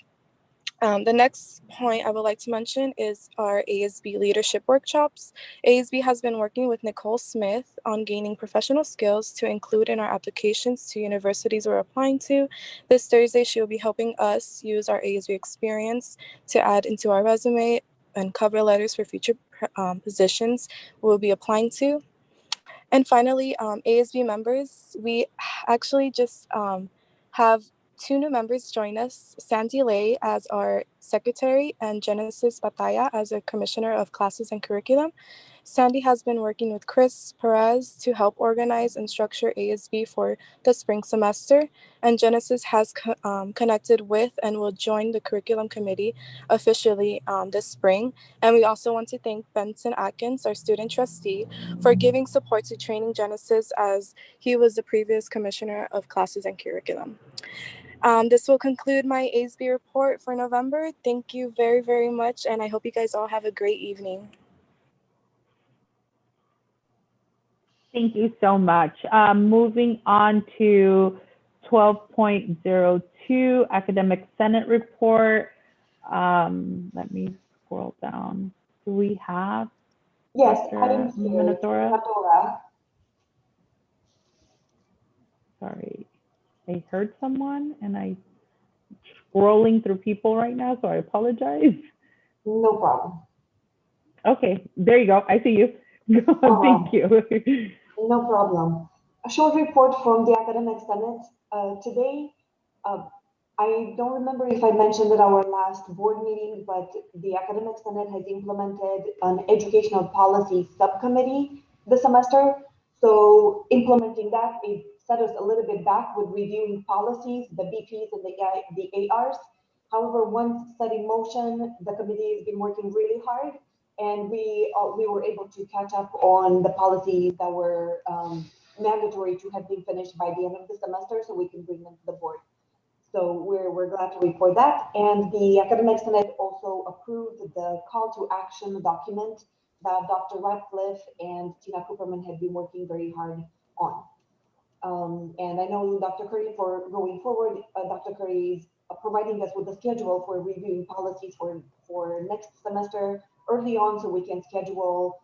The next point I would like to mention is our ASB Leadership Workshops. ASB has been working with Nicole Smith on gaining professional skills to include in our applications to universities we're applying to. This Thursday, she will be helping us use our ASB experience to add into our resume and cover letters for future positions we'll be applying to. And finally, ASB members, we actually just have 2 new members join us, Sandy Lay as our secretary and Genesis Bataya as a commissioner of classes and curriculum. Sandy has been working with Chris Perez to help organize and structure ASB for the spring semester, and Genesis has connected with and will join the curriculum committee officially this spring. And we also want to thank Benson Atkins, our student trustee, for giving support to training Genesis, as he was the previous commissioner of classes and curriculum. This will conclude my ASB report for November. Thank you very, very much, and I hope you guys all have a great evening. Thank you so much. Moving on to 12.02, Academic Senate Report. Let me scroll down. Do we have? Yes, Dr. Minnesota? Sorry, I heard someone and I'm scrolling through people right now, so I apologize. No problem. Okay, there you go. I see you. Thank you. No problem. A short report from the Academic Senate. Today, I don't remember if I mentioned at our last board meeting, but the Academic Senate has implemented an educational policy subcommittee this semester. So implementing that, it set us a little bit back with reviewing policies, the BPs and the ARs. However, once set in motion, the committee has been working really hard, and we were able to catch up on the policies that were mandatory to have been finished by the end of the semester, so we can bring them to the board. So we're glad to report that. And the Academic Senate also approved the call to action document that Dr. Ratcliffe and Tina Cooperman had been working very hard on. And I know Dr. Curry, for going forward, Dr. Curry is providing us with a schedule for reviewing policies for next semester early on, so we can schedule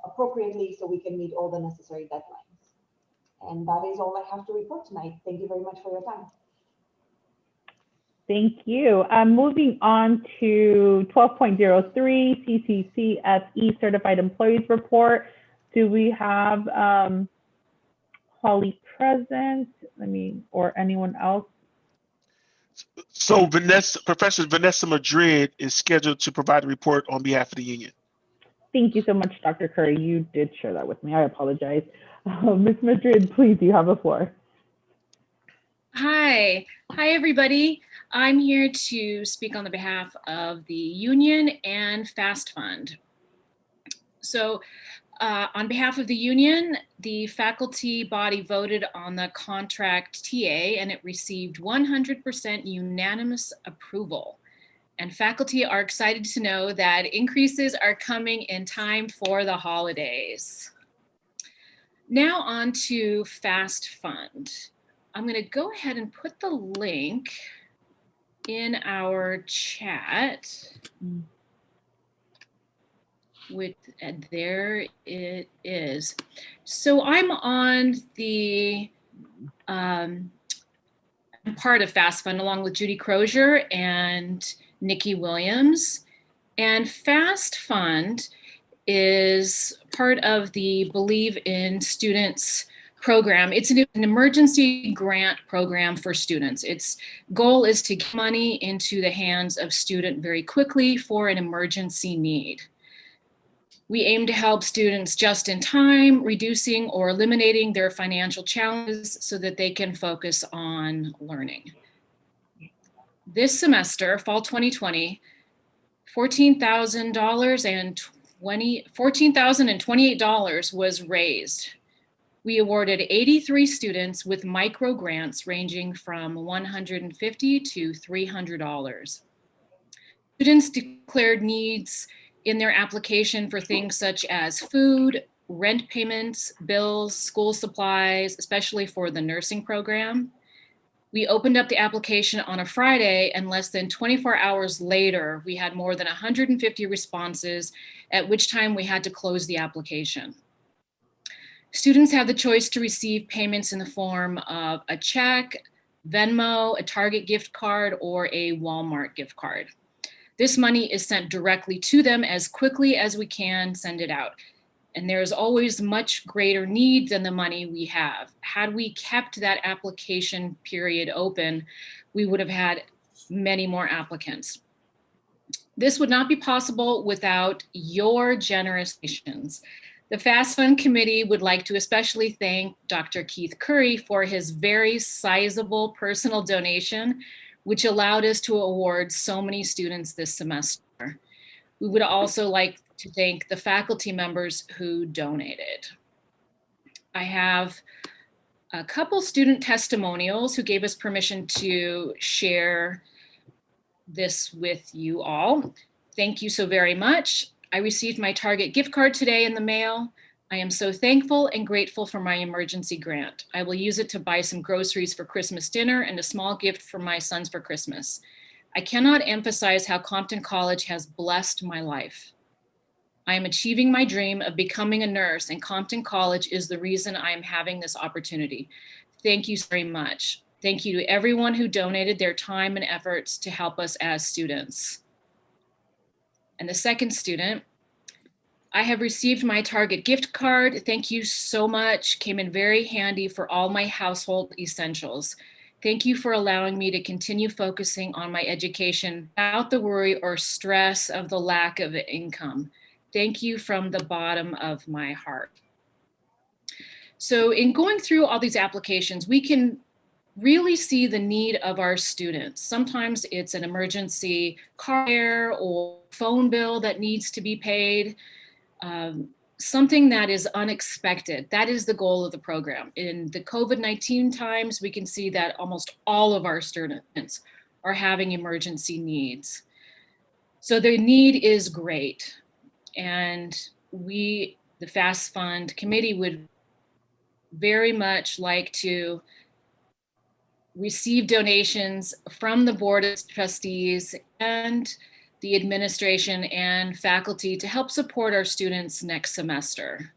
appropriately, so we can meet all the necessary deadlines. And that is all I have to report tonight. Thank you very much for your time. Thank you. Moving on to 12.03, Cccse Certified Employees Report. Do we have Holly present? Or anyone else? So Professor Vanessa Madrid is scheduled to provide a report on behalf of the union. Thank you so much, Dr. Curry. You did share that with me. I apologize. Ms. Madrid, please, you have the floor. Hi, everybody. I'm here to speak on the behalf of the union and FAST Fund. So on behalf of the union, the faculty body voted on the contract TA, and it received 100% unanimous approval. And faculty are excited to know that increases are coming in time for the holidays. Now on to FAST Fund. I'm going to go ahead and put the link in our chat. There it is. So I'm on the part of FAST Fund along with Judy Crozier and Nikki Williams. And FAST Fund is part of the Believe in Students program. It's an emergency grant program for students. Its goal is to get money into the hands of students very quickly for an emergency need. We aim to help students just in time, reducing or eliminating their financial challenges so that they can focus on learning. This semester, fall 2020, $14,028 was raised. We awarded 83 students with micro grants ranging from $150 to $300. Students declared needs in their application for things such as food, rent payments, bills, school supplies, especially for the nursing program. We opened up the application on a Friday, and less than 24 hours later, we had more than 150 responses, at which time we had to close the application. Students have the choice to receive payments in the form of a check, Venmo, a Target gift card, or a Walmart gift card. This money is sent directly to them as quickly as we can send it out. And there is always much greater need than the money we have. Had we kept that application period open, we would have had many more applicants. This would not be possible without your generous donations. The FAST Fund Committee would like to especially thank Dr. Keith Curry for his very sizable personal donation, which allowed us to award so many students this semester. We would also like to thank the faculty members who donated. I have a couple student testimonials who gave us permission to share this with you all. Thank you so very much. I received my Target gift card today in the mail. I am so thankful and grateful for my emergency grant. I will use it to buy some groceries for Christmas dinner and a small gift for my sons for Christmas. I cannot emphasize how Compton College has blessed my life. I am achieving my dream of becoming a nurse, and Compton College is the reason I am having this opportunity. Thank you very much. Thank you to everyone who donated their time and efforts to help us as students. And the second student, I have received my Target gift card. Thank you so much. Came in very handy for all my household essentials. Thank you for allowing me to continue focusing on my education without the worry or stress of the lack of income. Thank you from the bottom of my heart. So in going through all these applications, we can really see the need of our students. Sometimes it's an emergency car fare or phone bill that needs to be paid. Something that is unexpected. That is the goal of the program. In the COVID-19 times, we can see that almost all of our students are having emergency needs. So the need is great. And we, the FAST Fund Committee, would very much like to receive donations from the Board of Trustees and the administration and faculty to help support our students next semester.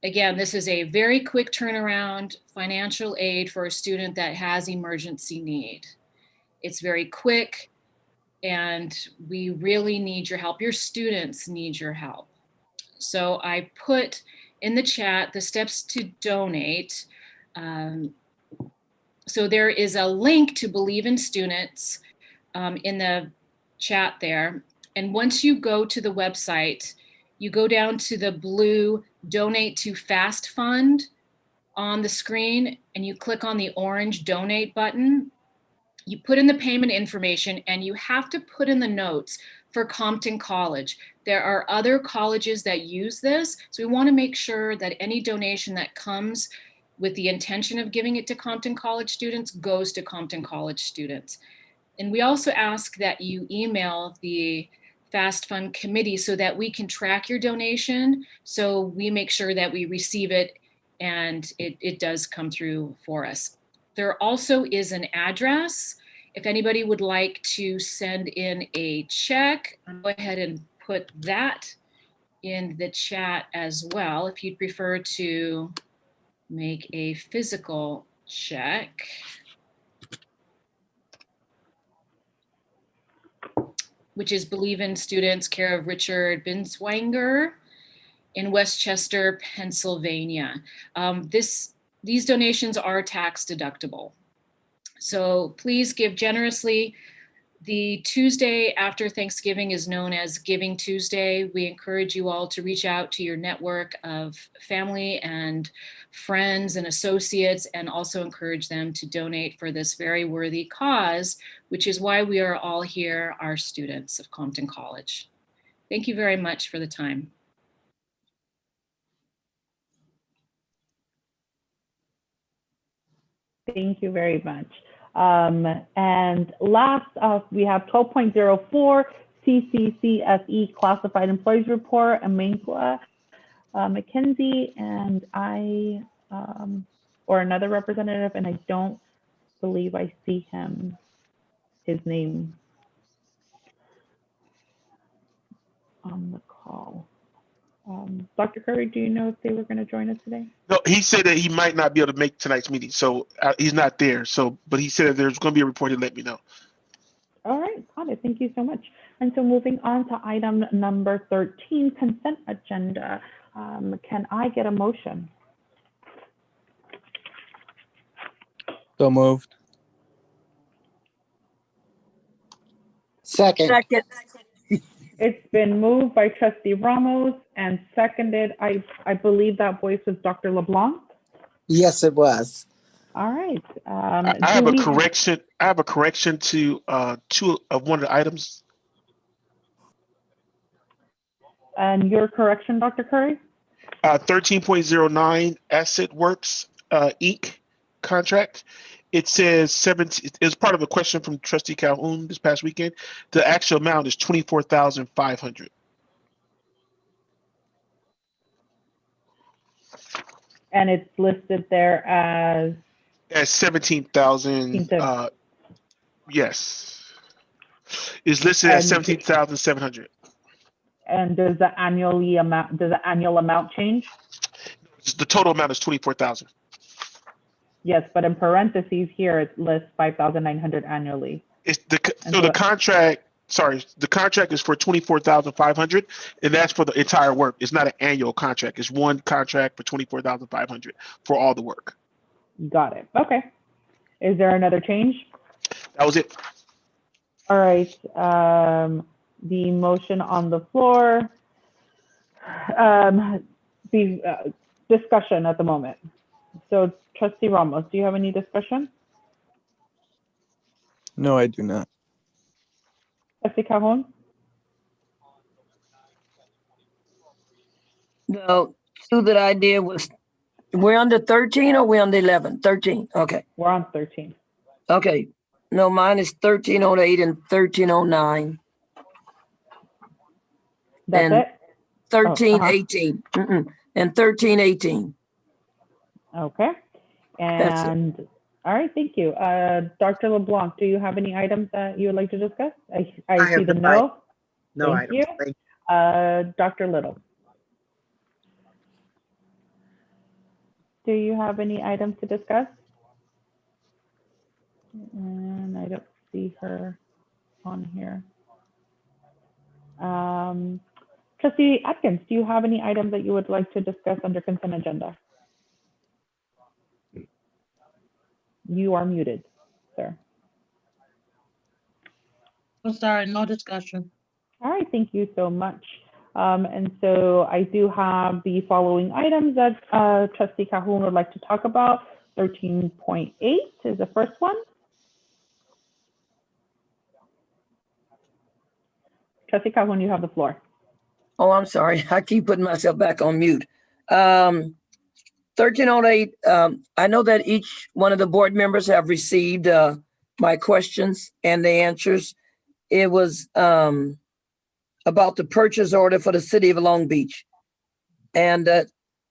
Again, this is a very quick turnaround financial aid for a student that has emergency need. It's very quick, and we really need your help. Your students need your help. So I put in the chat the steps to donate. So there is a link to Believe in Students in the chat there. And once you go to the website, you go down to the blue Donate to FAST Fund on the screen, and you click on the orange Donate button. You put in the payment information, and you have to put in the notes for Compton College. There are other colleges that use this, so we want to make sure that any donation that comes with the intention of giving it to Compton College students goes to Compton College students. And we also ask that you email the FAST Fund Committee so that we can track your donation, so we make sure that we receive it and it does come through for us. There also is an address. If anybody would like to send in a check, I'll go ahead and put that in the chat as well. If you'd prefer to make a physical check. Which is Believe in Students, care of Richard Binswanger in Westchester, Pennsylvania. These donations are tax deductible. So please give generously. The Tuesday after Thanksgiving is known as Giving Tuesday. We encourage you all to reach out to your network of family and friends and associates, and also encourage them to donate for this very worthy cause, which is why we are all here, our students of Compton College. Thank you very much for the time. Thank you very much. And last, we have 12.04 Cccse Classified Employees Report, Amangla McKenzie, and I, or another representative, and I don't believe I see his name on the call. Dr. Curry, do you know if they were going to join us today? No, he said that he might not be able to make tonight's meeting, so he's not there. So, but he said that there's going to be a report. He'll let me know. All right, got it. Thank you so much. And so moving on to item number 13, consent agenda. Can I get a motion? So moved. Second. It's been moved by Trustee Ramos and seconded. I believe that voice was Dr. LeBlanc. Yes, it was. All right. I have a correction. I have a correction to two of one of the items. And your correction, Dr. Curry? 13.09 Asset Works Inc. contract. It says 17. It's part of a question from Trustee Calhoun this past weekend. The actual amount is $24,500. And it's listed there as 17,000. Yes, it's listed as 17,700. And does the annual amount change? The total amount is 24,000. Yes, but in parentheses here it lists 5,900 annually. It's the contract. Sorry, the contract is for 24,500, and that's for the entire work. It's not an annual contract. It's one contract for 24,500 for all the work. Got it. Okay. Is there another change? That was it. All right. The motion on the floor. The discussion at the moment. So, Trustee Ramos, do you have any discussion? No, I do not. Trustee Calhoun? The two that I did was, we're under 13 or we're under 11? 13. Okay. We're on 13. Okay. No, mine is 1308 and 1309. That's and it? 1318. And 1318. Okay. And all right, thank you. Dr. LeBlanc, do you have any items that you would like to discuss? I see the no. No Thank items. you. Thank you. Dr. Little. Do you have any items to discuss? And I don't see her on here. Trustee Atkins, do you have any items that you would like to discuss under consent agenda? You are muted, sir. I'm sorry, no discussion. All right, thank you so much. And so I do have the following items that Trustee Calhoun would like to talk about. 13.8 is the first one. Trustee Calhoun, you have the floor. Oh, I'm sorry. I keep putting myself back on mute. 1308, I know that each one of the board members have received my questions and the answers. It was about the purchase order for the city of Long Beach. And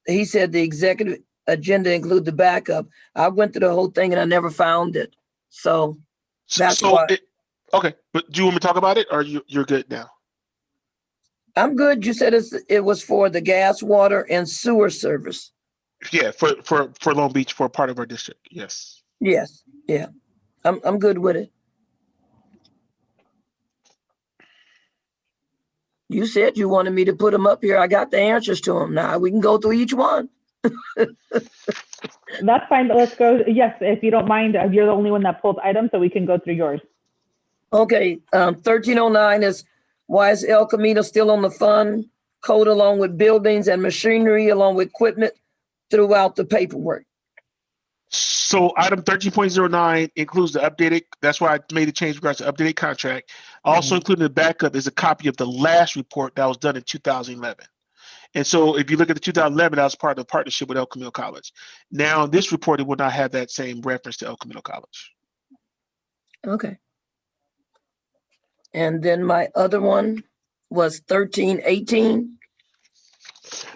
he said the executive agenda include the backup. I went through the whole thing and I never found it. So that's why. Okay, but do you want me to talk about it or you're good now? I'm good. You said it was for the gas, water, and sewer service. Yeah, for Long Beach, for a part of our district. Yes. Yes. Yeah. I'm good with it. You said you wanted me to put them up here. I got the answers to them. Now we can go through each one. That's fine. But let's go. Yes, if you don't mind, you're the only one that pulled items, so we can go through yours. Okay. 1309 is why is El Camino still on the fund code along with buildings and machinery along with equipment throughout the paperwork? So item 13.09 includes the updated, that's why I made a change regards to updated contract. Also including the backup is a copy of the last report that was done in 2011. And so if you look at the 2011, that was part of the partnership with El Camino College. Now this report, it will not have that same reference to El Camino College. Okay. And then my other one was 1318.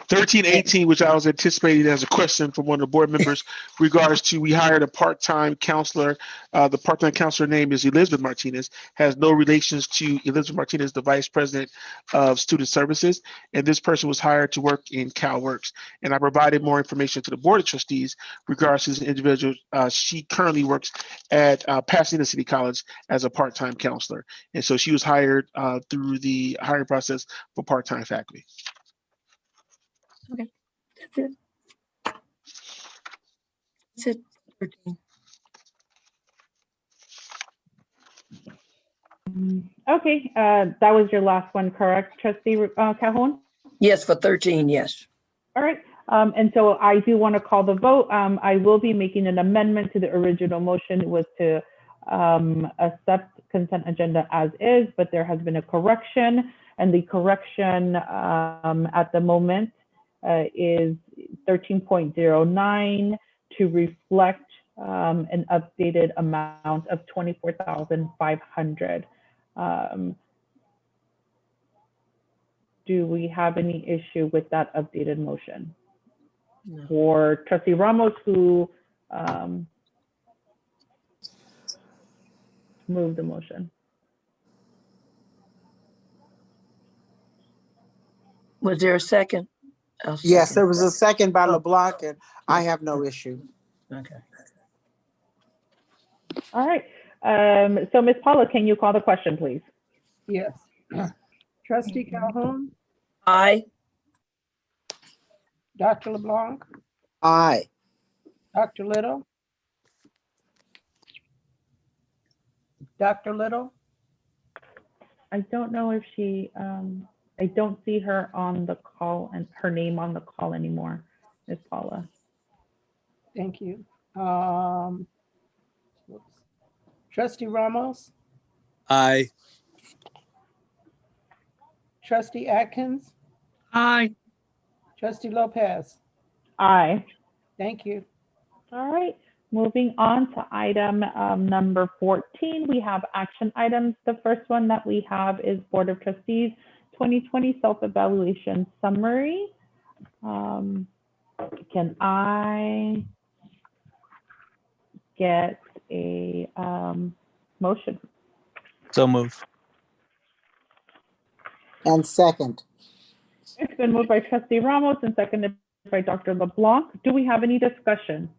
1318, which I was anticipating as a question from one of the board members, regards to we hired a part-time counselor. The part-time counselor name is Elizabeth Martinez, has no relations to Elizabeth Martinez, the Vice President of Student Services. And this person was hired to work in CalWorks. And I provided more information to the Board of Trustees regards to this individual. She currently works at Pasadena City College as a part-time counselor. And so she was hired through the hiring process for part-time faculty. Okay, that's it. That's it. 13. Okay, that was your last one, correct, Trustee Calhoun? Yes, for 13, yes. All right, and so I do want to call the vote. I will be making an amendment to the original motion was to accept consent agenda as is, but there has been a correction, and the correction at the moment is 13.09 to reflect an updated amount of $24,500. Do we have any issue with that updated motion? No. For Trustee Ramos, who moved the motion. Was there a second? Yes, there was a second by LeBlanc, and I have no issue. Okay. All right. So Ms. Paula, can you call the question, please? Yes. Trustee Calhoun, Aye. Dr. LeBlanc, Aye. Dr. Little, Dr. Little, I don't know if she, I don't see her on the call and her name on the call anymore, Ms. Paula. thank you. Trustee Ramos, Aye. Trustee Atkins, Aye. Trustee Lopez. Aye. Thank you. All right. Moving on to item number 14, we have action items. The first one that we have is Board of Trustees 2020 Self-Evaluation Summary. Can I get a motion? So move. And second. It's been moved by Trustee Ramos and seconded by Dr. LeBlanc. Do we have any discussion?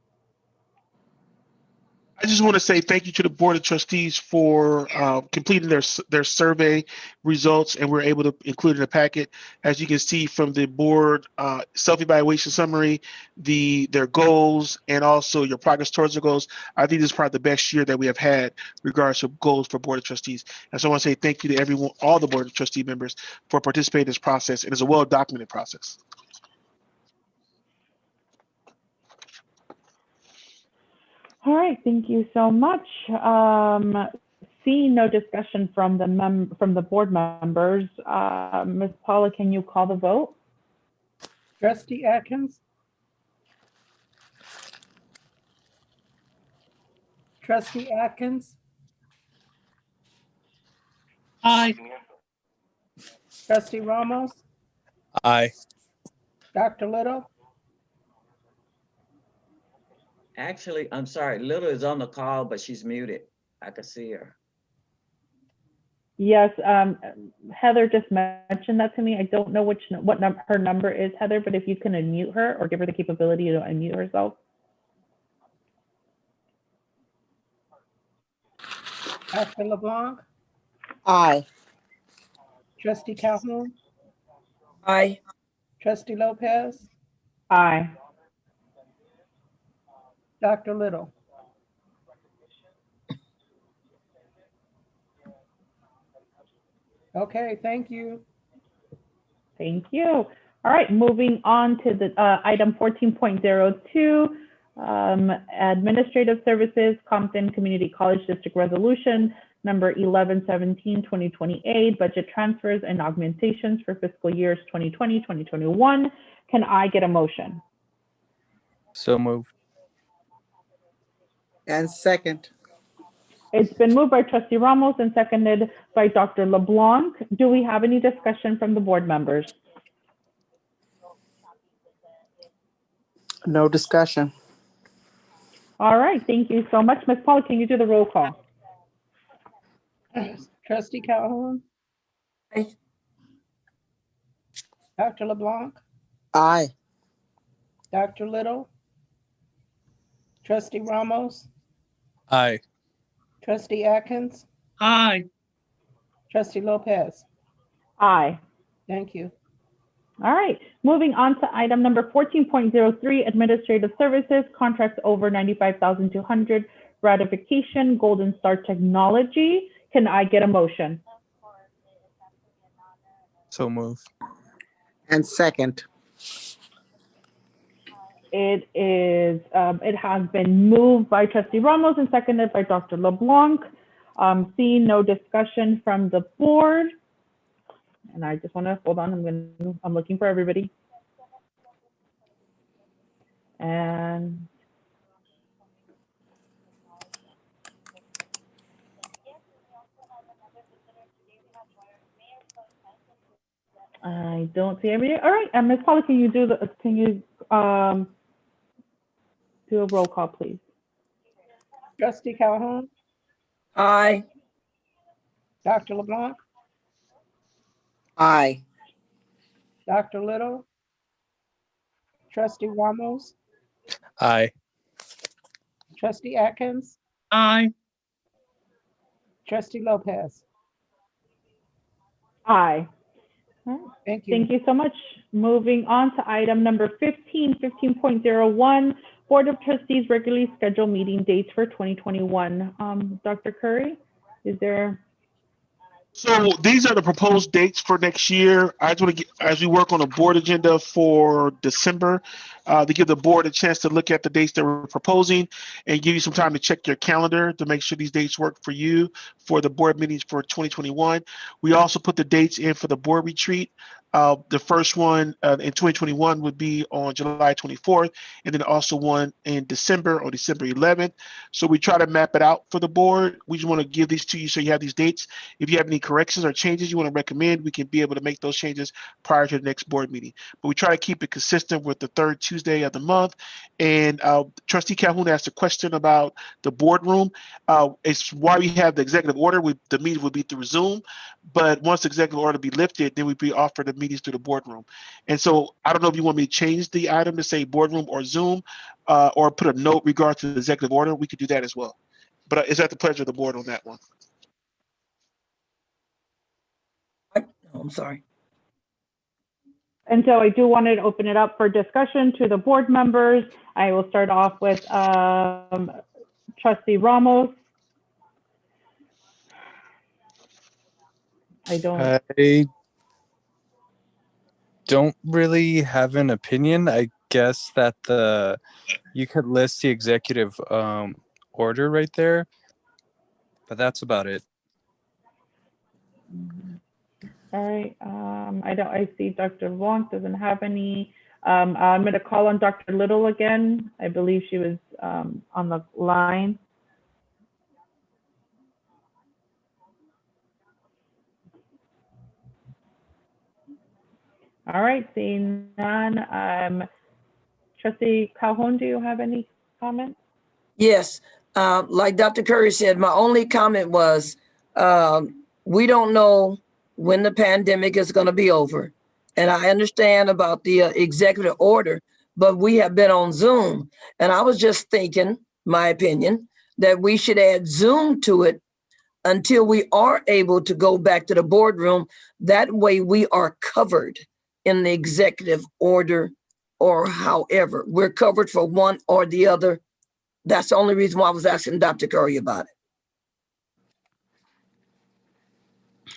I just want to say thank you to the Board of Trustees for completing their survey results, and we're able to include in the packet. As you can see from the board self-evaluation summary, their goals, and also your progress towards the goals. I think this is probably the best year that we have had regards to goals for Board of Trustees. And so I want to say thank you to everyone, all the Board of Trustee members, for participating in this process. It is a well-documented process. All right, thank you so much. Seeing no discussion from the board members, Ms. Paula, can you call the vote? Trustee Atkins, Trustee Atkins, Aye. Trustee Ramos, Aye. Dr. Little, Actually, I'm sorry, Little is on the call, but she's muted. I can see her. Yes, Heather just mentioned that to me. I don't know what her number is, Heather, but if you can unmute her or give her the capability to unmute herself. Dr. LeBlanc, Aye. Trustee Calhoun, Aye. Trustee Lopez, Aye. Dr. Little. Okay, thank you. Thank you. All right, moving on to the item 14.02, Administrative Services, Compton Community College District Resolution number 1117-2028, budget transfers and augmentations for fiscal years 2020-2021. Can I get a motion? So move. And second. It's been moved by Trustee Ramos and seconded by Dr. LeBlanc. Do we have any discussion from the board members? No discussion. All right, thank you so much. Ms. Paula, can you do the roll call? Trustee Calhoun, Aye. Dr. LeBlanc, Aye. Dr. Little, Trustee Ramos, Aye. Trustee Atkins, Aye. Trustee Lopez. Aye. Thank you. All right, moving on to item number 14.03, Administrative Services, Contracts over 95,200, Ratification, Golden Star Technology. Can I get a motion? So move. And second. It has been moved by Trustee Ramos and seconded by Dr. LeBlanc. Seeing no discussion from the board. And I just want to hold on. I'm looking for everybody. And I don't see everybody. All right, Ms. Paula, can you do a roll call, please? Trustee Calhoun, Aye. Dr. LeBlanc, Aye. Dr. Little, Trustee Ramos, Aye. Trustee Atkins, Aye. Trustee Lopez. Aye. Thank you. Thank you so much. Moving on to item number 15.01, Board of Trustees regularly scheduled meeting dates for 2021. Dr. Curry, is there? So these are the proposed dates for next year. I just want to get, as we work on a board agenda for December, to give the board a chance to look at the dates that we're proposing and give you some time to check your calendar to make sure these dates work for you for the board meetings for 2021. We also put the dates in for the board retreat. The first one in 2021 would be on July 24th, and then also one in December on December 11th. So we try to map it out for the board. We just want to give these to you so you have these dates. If you have any corrections or changes you want to recommend, we can be able to make those changes prior to the next board meeting. But we try to keep it consistent with the third Tuesday of the month. And Trustee Calhoun asked a question about the boardroom. It's why we have the executive order. The meeting would be through Zoom, but once the executive order be lifted, then we'd be offered the meetings through the boardroom. And so I don't know if you want me to change the item to say boardroom or Zoom, or put a note regarding to the executive order. We could do that as well. But it's at the pleasure of the board on that one. I'm sorry. And so I do want to open it up for discussion to the board members. I will start off with Trustee Ramos. I don't really have an opinion. I guess that you could list the executive order right there, but that's about it. All right. I see Dr. Wong doesn't have any. I'm going to call on Dr. Little again. I believe she was on the line. All right, seeing none. Trustee Calhoun, do you have any comments? Yes. Like Dr. Curry said, my only comment was, we don't know when the pandemic is going to be over. And I understand about the executive order, but we have been on Zoom. And I was just thinking, my opinion, that we should add Zoom to it until we are able to go back to the boardroom. That way we are covered in the executive order, or however, we're covered for one or the other. That's the only reason why I was asking Dr. Curry about it.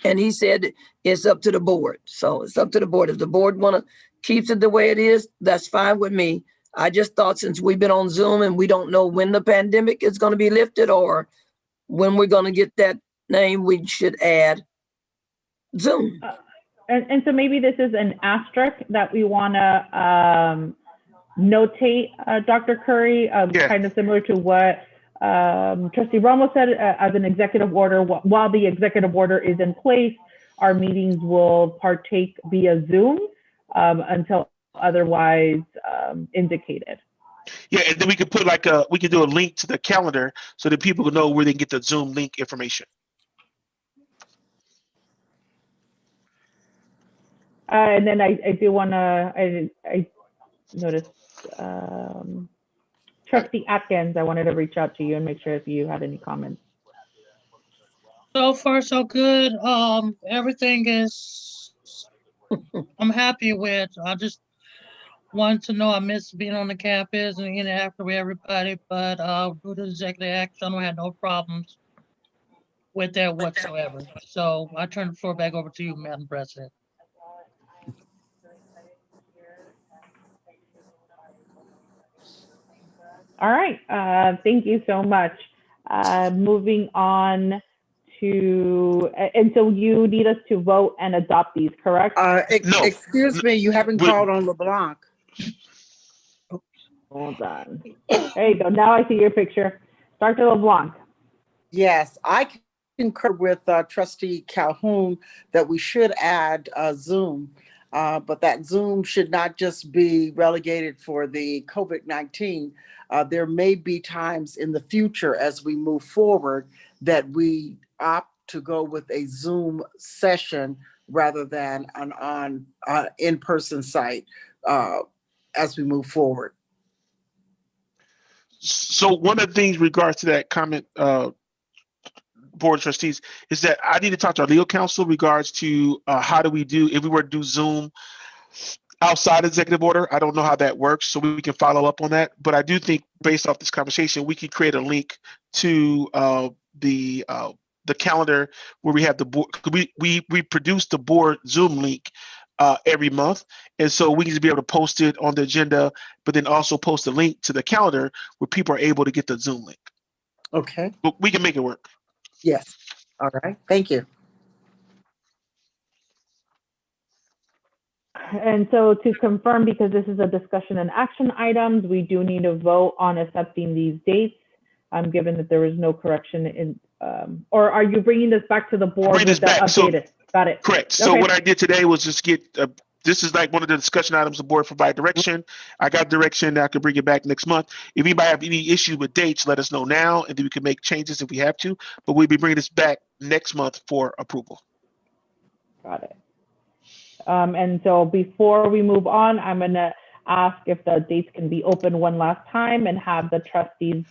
And he said it's up to the board. So it's up to the board. If the board keeps it the way it is, that's fine with me. I just thought since we've been on Zoom and we don't know when the pandemic is going to be lifted or when we're going to get that name, we should add Zoom. And so maybe this is an asterisk that we want to notate, Dr. Curry, kind of similar to what Trustee Ramos said as an executive order, while the executive order is in place, our meetings will partake via Zoom until otherwise indicated. Yeah, and then we could put we could do a link to the calendar so that people can know where they can get the Zoom link information. And then I do want to, I noticed Trustee Atkins, I wanted to reach out to you and make sure if you had any comments. So far, so good. Everything is, I'm happy with. I just wanted to know, I miss being on the campus and interacting with everybody, but due to executive action, I had no problems with that whatsoever. So I turn the floor back over to you, Madam President. All right, thank you so much. Moving on to, and so you need us to vote and adopt these, correct? No. Excuse me, you haven't called on LeBlanc. Hold on. There you go. Now I see your picture. Dr. LeBlanc. Yes, I concur with Trustee Calhoun that we should add Zoom, but that Zoom should not just be relegated for the COVID-19. There may be times in the future as we move forward that we opt to go with a Zoom session rather than an on in-person site as we move forward. So one of the things in regards to that comment, Board of Trustees, is that I need to talk to our legal counsel in regards to how do we do, if we were to do Zoom outside executive order. I don't know how that works, so we can follow up on that. But I do think based off this conversation, we could create a link to the calendar where we have the board. We produce the board Zoom link every month, and so we need to be able to post it on the agenda, but then also post a link to the calendar where people are able to get the Zoom link. Okay. But we can make it work. Yes. All right. Thank you. And so to confirm, because this is a discussion and action items, we do need to vote on accepting these dates, given that there is no correction in, or are you bringing this back to the board with the updated? Got it. Correct. So what I did today was just get, this is like one of the discussion items the board provide direction. I got direction that I could bring it back next month. If anybody have any issue with dates, let us know now, and then we can make changes if we have to, but we'll be bringing this back next month for approval. Got it. And so before we move on, I'm going to ask if the dates can be open one last time and have the trustees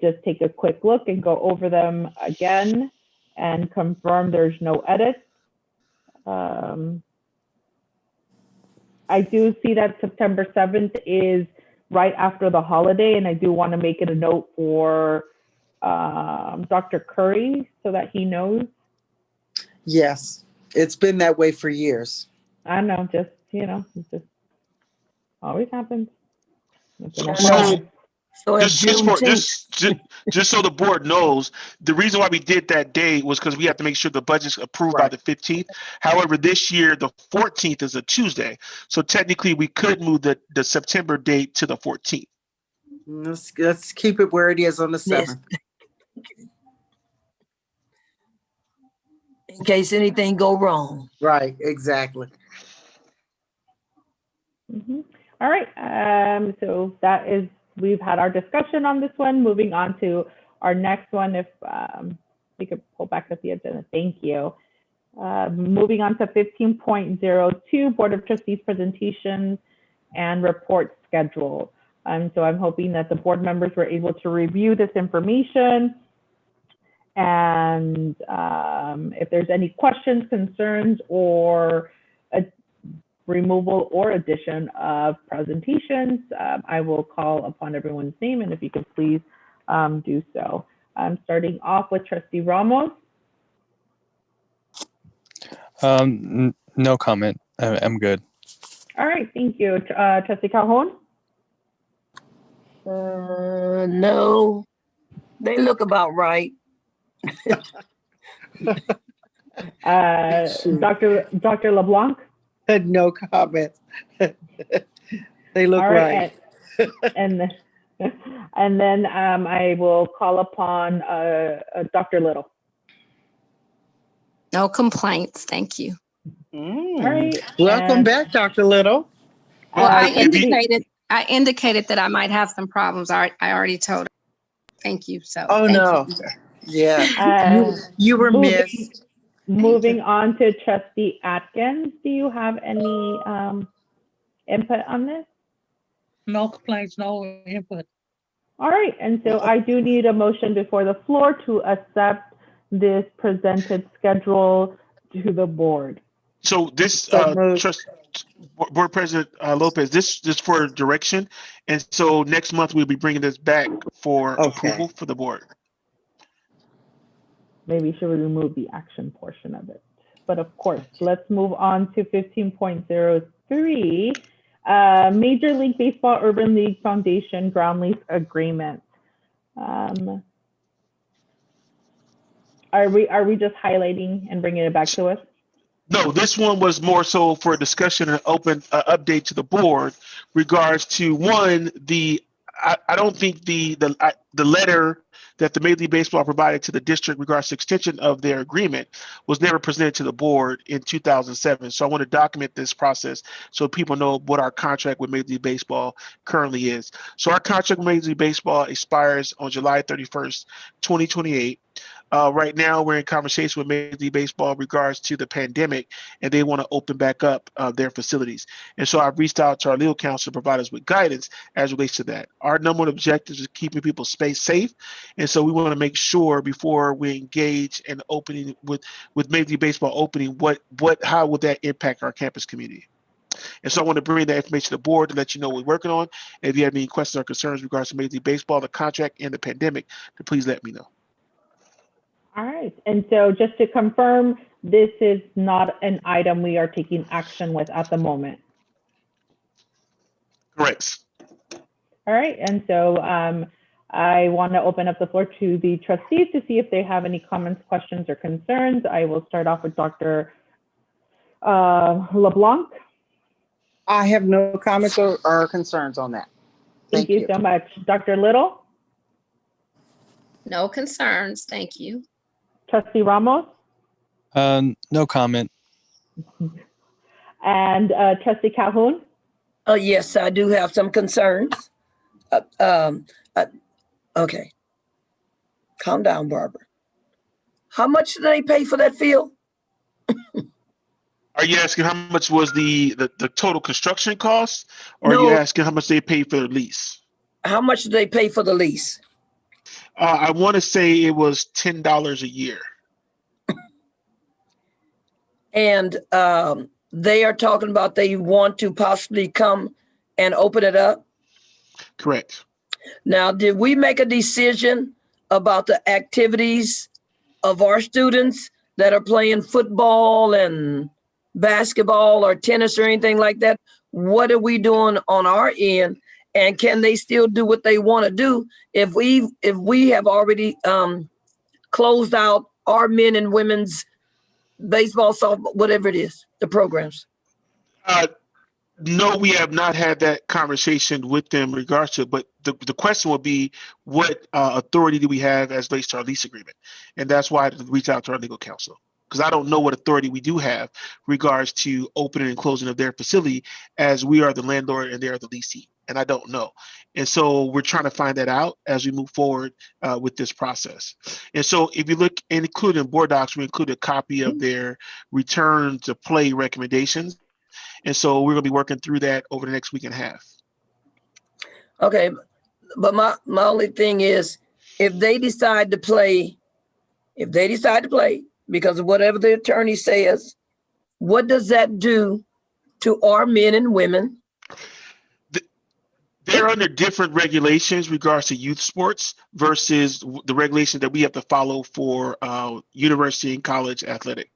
just take a quick look and go over them again and confirm there's no edits. I do see that September 7th is right after the holiday, and I do want to make it a note for Dr. Curry so that he knows. Yes, it's been that way for years. I know, just, you know, it just always happens. Just so the board knows, the reason why we did that day was because we have to make sure the budget's approved by the 15th. However, this year, the 14th is a Tuesday. So technically, we could move the September date to the 14th. Let's keep it where it is on the 7th. In case anything go wrong. Right, exactly. Mm-hmm. All right, so that is, we've had our discussion on this one. Moving on to our next one, if we could pull back up the agenda, thank you. Moving on to 15.02, Board of Trustees presentations and report schedule. So I'm hoping that the board members were able to review this information. And if there's any questions, concerns, or a removal or addition of presentations, I will call upon everyone's name, and if you could please do so. Starting off with Trustee Ramos. No comment. I'm good. All right, thank you. Trustee Calhoun? No, they look about right. Dr. LeBlanc? No comment. They look All right. And And then I will call upon Dr. Little. No complaints. Thank you. All right. Welcome and, back, Dr. Little. Well, I if you- indicated that I might have some problems. I already told her. Thank you. So. Oh, thank no. you. Yeah. You were missed. Moving on to Trustee Atkins, do you have any input on this? No complaints, no input. All right, and so I do need a motion before the floor to accept this presented schedule to the board. So this, Board President Lopez, this is for direction. And so next month, we'll be bringing this back for approval for the board. Maybe should we remove the action portion of it? But of course, let's move on to 15.03, Major League Baseball Urban League Foundation Ground Lease Agreement. Are we just highlighting and bringing it back to us? No, this one was more so for discussion and open update to the board regards to one, I don't think the letter that the Major League Baseball provided to the district regards to extension of their agreement was never presented to the board in 2007. So I want to document this process so people know what our contract with Major League Baseball currently is. So our contract with Major League Baseball expires on July 31st, 2028. Right now, we're in conversation with Major League Baseball in regards to the pandemic, and they want to open back up their facilities. And so I've reached out to our legal counsel to provide us with guidance as it relates to that. Our number one objective is keeping people's space safe, and so we want to make sure before we engage in opening with Major League Baseball opening, how would that impact our campus community? And so I want to bring that information to the board to let you know what we're working on. And if you have any questions or concerns in regards to Major League Baseball, the contract, and the pandemic, then please let me know. All right, and so just to confirm, this is not an item we are taking action with at the moment. Correct. All right, and so I want to open up the floor to the trustees to see if they have any comments, questions, or concerns. I will start off with Dr. LeBlanc. I have no comments or concerns on that. Thank you so much. Dr. Little? No concerns. Thank you. Trustee Ramos? No comment. And Trustee Calhoun? Yes, I do have some concerns. Okay. Calm down, Barbara. How much do they pay for that field? Are you asking how much was the total construction cost, or are you asking how much they paid for their lease? How much do they pay for the lease? I want to say it was $10 a year. And they are talking about they want to possibly come and open it up? Correct. Now, did we make a decision about the activities of our students that are playing football and basketball or tennis or anything like that? What are we doing on our end? And can they still do what they want to do if we have already closed out our men and women's baseball, softball, whatever it is, the programs? No, we have not had that conversation with them in regards to it, but the question would be what authority do we have as relates to our lease agreement? And that's why I reached out to our legal counsel, because I don't know what authority we do have regards to opening and closing of their facility, as we are the landlord and they are the leasee, and I don't know. And so we're trying to find that out as we move forward with this process. And so if you look, including board docs, we include a copy of their return to play recommendations. And so we're going to be working through that over the next week and a half. Okay, but my only thing is, if they decide to play because of whatever the attorney says, what does that do to our men and women? They're under different regulations regards to youth sports versus the regulations that we have to follow for university and college athletics.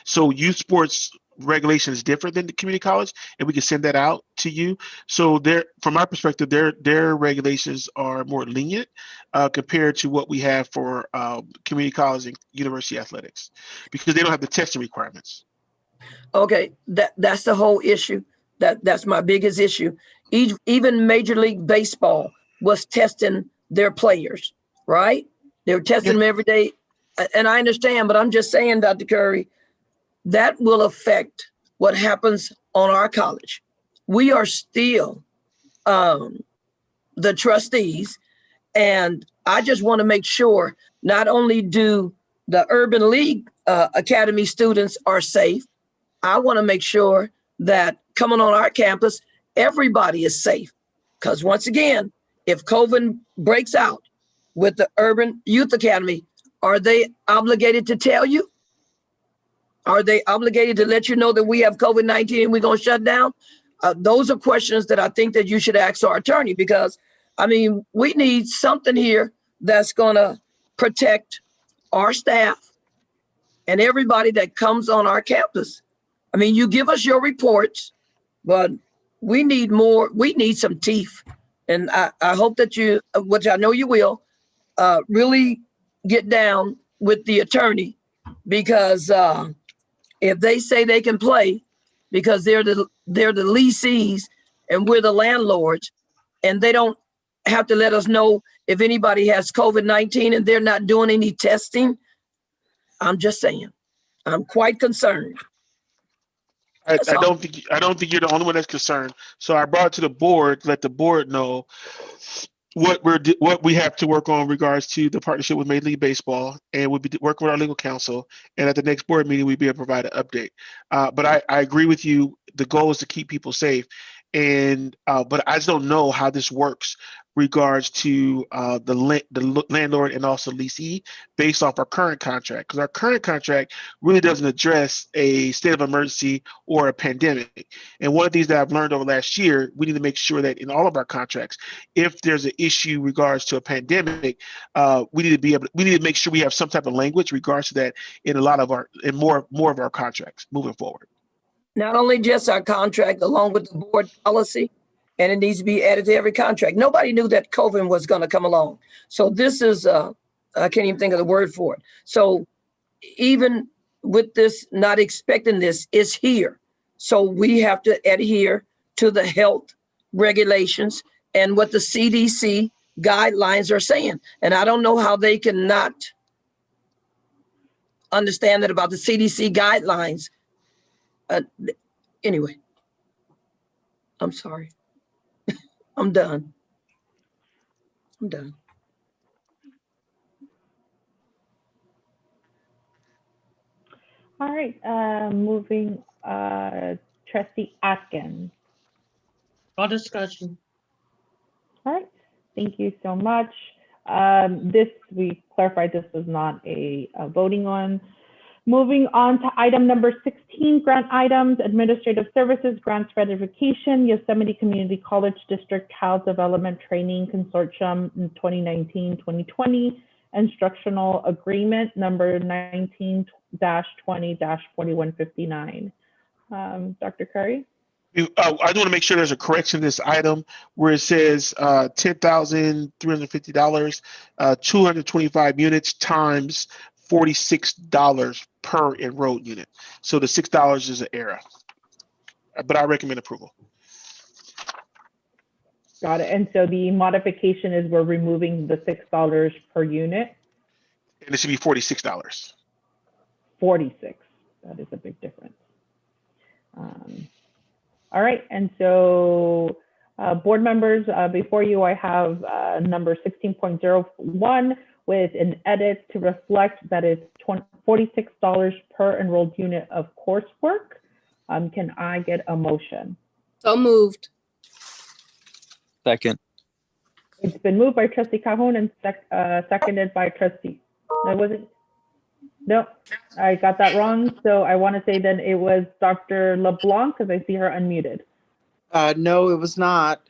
So youth sports regulation is different than the community college, and we can send that out to you. So from our perspective, their regulations are more lenient compared to what we have for community college and university athletics, because they don't have the testing requirements. Okay, that's the whole issue. That's my biggest issue. Even Major League Baseball, was testing their players, right? They were testing them every day. And I understand, but I'm just saying, Dr. Curry, that will affect what happens on our college. We are still the trustees, and I just want to make sure not only do the Urban League Academy students are safe, I want to make sure that coming on our campus, everybody is safe. Because once again, if COVID breaks out with the Urban Youth Academy, are they obligated to tell you? Are they obligated to let you know that we have COVID-19 and we're going to shut down? Those are questions that I think that you should ask our attorney, because I mean, we need something here that's going to protect our staff and everybody that comes on our campus. I mean, you give us your reports, but we need more. We need some teeth. And I hope that you, which I know you will, really get down with the attorney, because if they say they can play because they're the leasees and we're the landlords, and they don't have to let us know if anybody has COVID-19 and they're not doing any testing, I'm just saying, I'm quite concerned. I don't think you're the only one that's concerned. So I brought it to the board, let the board know what we have to work on in regards to the partnership with Major League Baseball, and we'll be working with our legal counsel. And at the next board meeting, we'll be able to provide an update. But I agree with you. The goal is to keep people safe. And but I just don't know how this works regards to the landlord and also leasee based off our current contract, because our current contract really doesn't address a state of emergency or a pandemic. And one of the things that I've learned over last year, we need to make sure that in all of our contracts, if there's an issue regards to a pandemic, we need to make sure we have some type of language regards to that in a lot of more of our contracts moving forward. Not only just our contract, along with the board policy, and it needs to be added to every contract. Nobody knew that COVID was going to come along. So this is, I can't even think of the word for it. So even with this, not expecting this, is here. So we have to adhere to the health regulations and what the CDC guidelines are saying. And I don't know how they cannot understand that about the CDC guidelines. Anyway, I'm sorry. I'm done. I'm done. All right, moving, Trustee Atkins. No discussion. All right, thank you so much. We clarified this was not a voting on. Moving on to item number 16, grant items, administrative services, grants ratification, Yosemite Community College District Child Development Training Consortium in 2019-2020, instructional agreement number 19-20-4159. Dr. Curry? I want to make sure there's a correction in this item where it says $10,350, 225 units times $46 per enrolled unit. So the $6 is an error, but I recommend approval. Got it. And so the modification is we're removing the $6 per unit. And it should be $46. 46. That is a big difference. All right. And so board members, before you, I have number 16.01 with an edit to reflect that it's $46 per enrolled unit of coursework. Can I get a motion? So moved. Second. It's been moved by Trustee Calhoun and seconded by Trustee. No, was it? No, I got that wrong. So I want to say then it was Dr. LeBlanc, because I see her unmuted. No, it was not.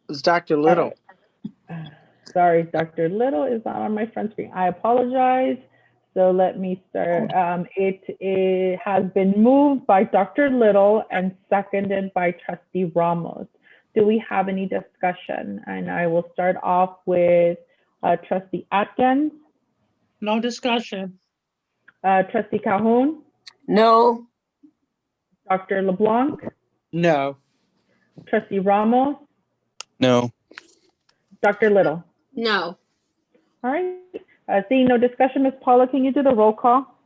It was Dr. Little. Sorry, Dr. Little is not on my front screen. I apologize. So let me start. It has been moved by Dr. Little and seconded by Trustee Ramos. Do we have any discussion? And I will start off with Trustee Atkins. No discussion. Trustee Calhoun? No. Dr. LeBlanc? No. Trustee Ramos? No. Dr. Little? No. All right. Seeing no discussion, Ms. Paula, can you do the roll call?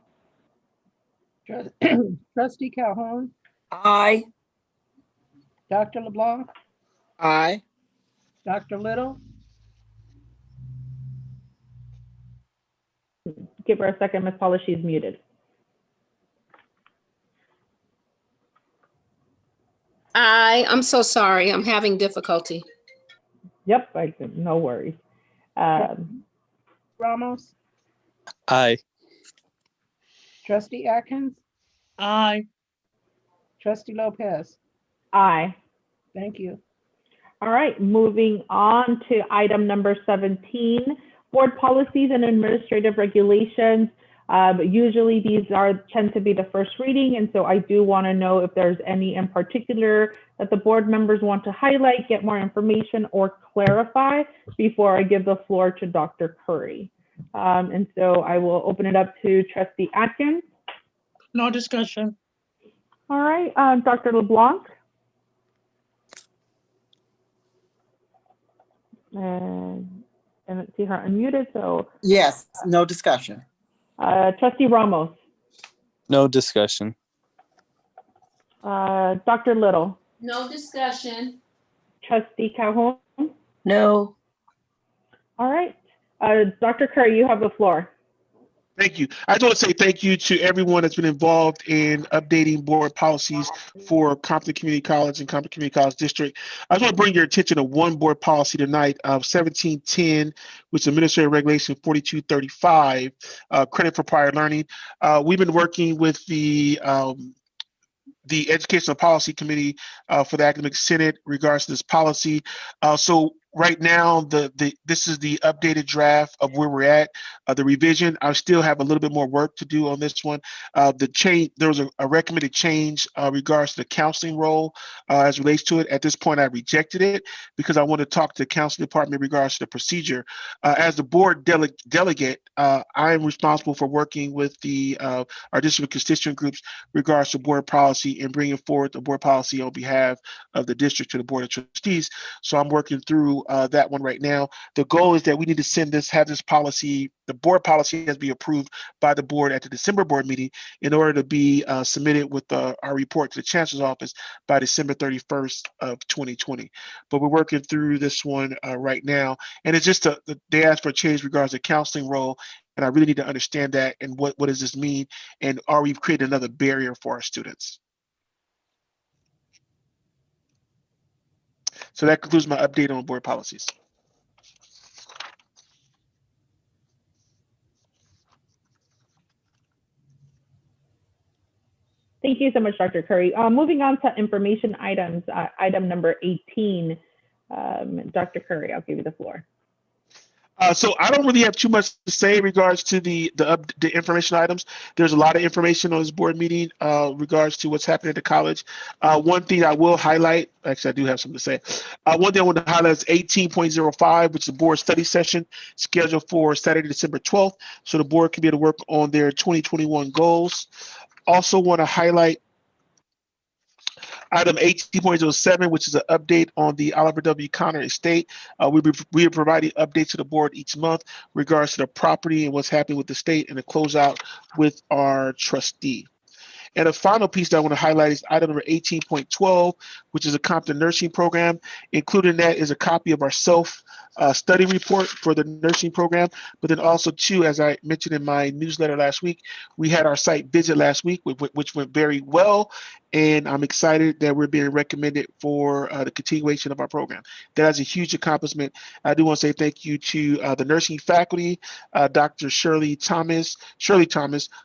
Trustee Calhoun, Aye. Dr. LeBlanc, Aye. Dr. Little, Give her a second, Ms. Paula, she's muted. I'm so sorry. I'm having difficulty. Yep, no worries. Ramos, Aye. Trustee Atkins, Aye. Trustee Lopez. Aye. Thank you. All right, moving on to item number 17, board policies and administrative regulations. Usually these tend to be the first reading, and so I do want to know if there's any in particular that the board members want to highlight, get more information, or clarify before I give the floor to Dr. Curry. And so I will open it up to Trustee Atkins. No discussion. All right, Dr. LeBlanc. And I don't see her unmuted, so. Yes, no discussion. Trustee Ramos. No discussion. Dr. Little. No discussion. Trustee Calhoun. No. All right. Dr. Curry, you have the floor. Thank you. I just want to say thank you to everyone that's been involved in updating board policies for Compton Community College and Compton Community College District. I just want to bring your attention to one board policy tonight of 1710, which is Administrative Regulation 4235, credit for prior learning. We've been working with the Educational Policy Committee for the Academic Senate regards to this policy. So right now, this is the updated draft of where we're at. The revision, I still have a little bit more work to do on this one. The change, there was a recommended change regards to the counseling role as relates to it. At this point, I rejected it because I want to talk to the counseling department in regards to the procedure. As the board delegate, I am responsible for working with our district constituent groups regards to board policy and bringing forward the board policy on behalf of the district to the Board of Trustees. So I'm working through that one right now. The goal is that we need to have this policy, the board policy has to be approved by the board at the December board meeting in order to be submitted with our report to the Chancellor's office by December 31st of 2020. But we're working through this one right now. And it's just they asked for a change regards to counseling role. And I really need to understand that and what does this mean? And are we creating another barrier for our students? So that concludes my update on board policies. Thank you so much, Dr. Curry. Moving on to information items, item number 18. Dr. Curry, I'll give you the floor. So I don't really have too much to say in regards to the information items. There's a lot of information on this board meeting regards to what's happening at the college. One thing I will highlight, actually I do have something to say. One thing I want to highlight is 18.05, which is the board study session scheduled for Saturday, December 12th. So the board can be able to work on their 2021 goals. Also want to highlight item 18.07, which is an update on the Oliver W. Connor estate. We are providing updates to the board each month regards to the property and what's happening with the state, and a closeout with our trustee. And the final piece that I want to highlight is item number 18.12, which is a Compton nursing program. Included in that is a copy of our self-study report for the nursing program. But then also, too, as I mentioned in my newsletter last week, we had our site visit last week, which went very well. And I'm excited that we're being recommended for the continuation of our program. That is a huge accomplishment. I do want to say thank you to the nursing faculty, Dr. Shirley Thomas,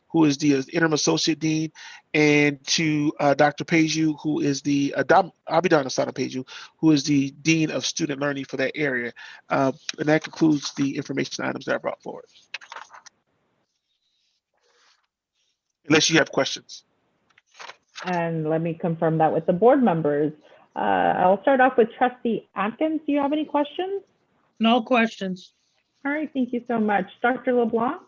who is the interim associate dean, and to Dr. Peju, who is the Abidan Asada Peju, who is the dean of student learning for that area. And that concludes the information items that I brought forward. Unless you have questions. And let me confirm that with the board members. I'll start off with Trustee Atkins. Do you have any questions? No questions. All right, thank you so much. Dr. LeBlanc?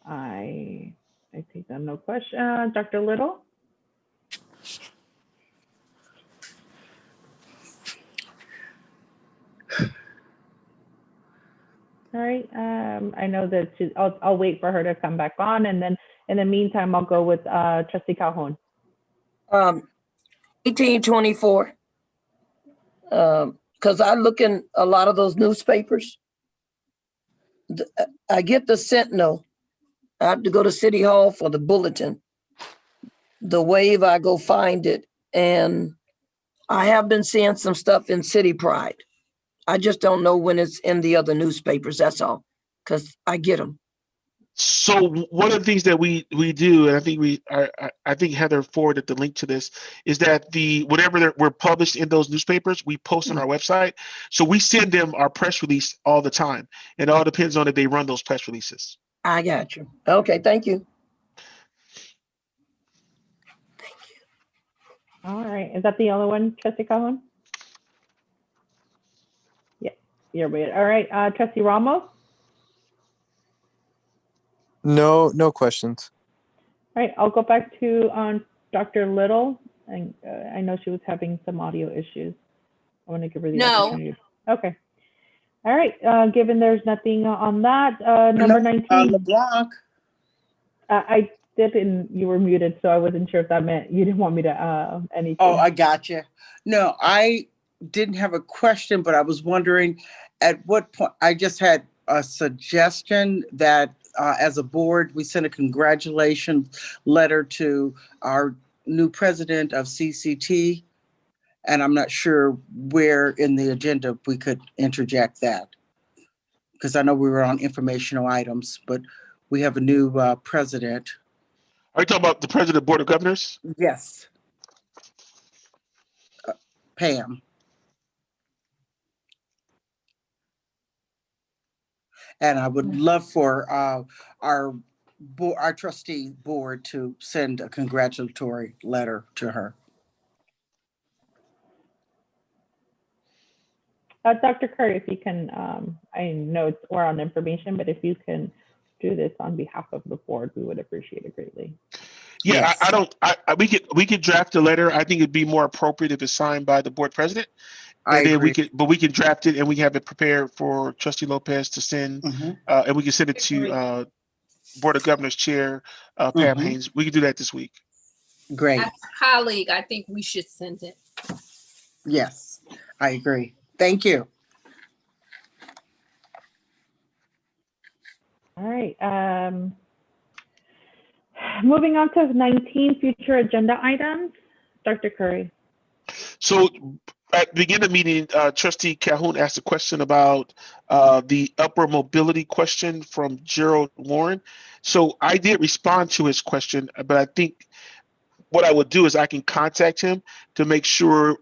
I take that no question. Dr. Little? All right. I know that I'll wait for her to come back on, and then in the meantime, I'll go with Trustee Calhoun. 1824. Because I look in a lot of those newspapers. I get the Sentinel. I have to go to City Hall for the bulletin. The Wave, I go find it. And I have been seeing some stuff in City Pride. I just don't know when it's in the other newspapers, that's all, because I get them. So one of the things that we do, and I think Heather forwarded the link to this, is that whatever we're published in those newspapers, we post on our website. So we send them our press release all the time. It all depends on if they run those press releases. I got you. Okay, thank you. All right. Is that the only one, Trustee Calhoun? Yeah, you're weird. All right. Trustee Ramos? No questions. All right. I'll go back to Dr. Little. And I know she was having some audio issues. I want to give her the opportunity. Okay. All right. Given there's nothing on that, number 19. LeBlanc. I did, and you were muted, so I wasn't sure if that meant you didn't want me to anything. Oh, I got you. No, I didn't have a question, but I was wondering at what point. I just had a suggestion that as a board, we send a congratulations letter to our new president of CCT, and I'm not sure where in the agenda we could interject that, because I know we were on informational items, but we have a new president. Are you talking about the president of the Board of Governors? Yes. Pam. And I would love for our trustee board to send a congratulatory letter to her. Dr. Curry, if you can, I know we're on information, but if you can do this on behalf of the board, we would appreciate it greatly. Yeah, yes. We could draft a letter. I think it'd be more appropriate if it's signed by the board president. And then we can draft it and we can have it prepared for Trustee Lopez to send, and we can send it to Board of Governors Chair Pam Haynes. We can do that this week. Great. As a colleague, I think we should send it. Yes, I agree. Thank you. All right. Moving on to 19 future agenda items. Dr. Curry. So at the beginning of the meeting, Trustee Calhoun asked a question about the upward mobility question from Gerald Warren. So I did respond to his question, but I think what I would do is I can contact him to make sure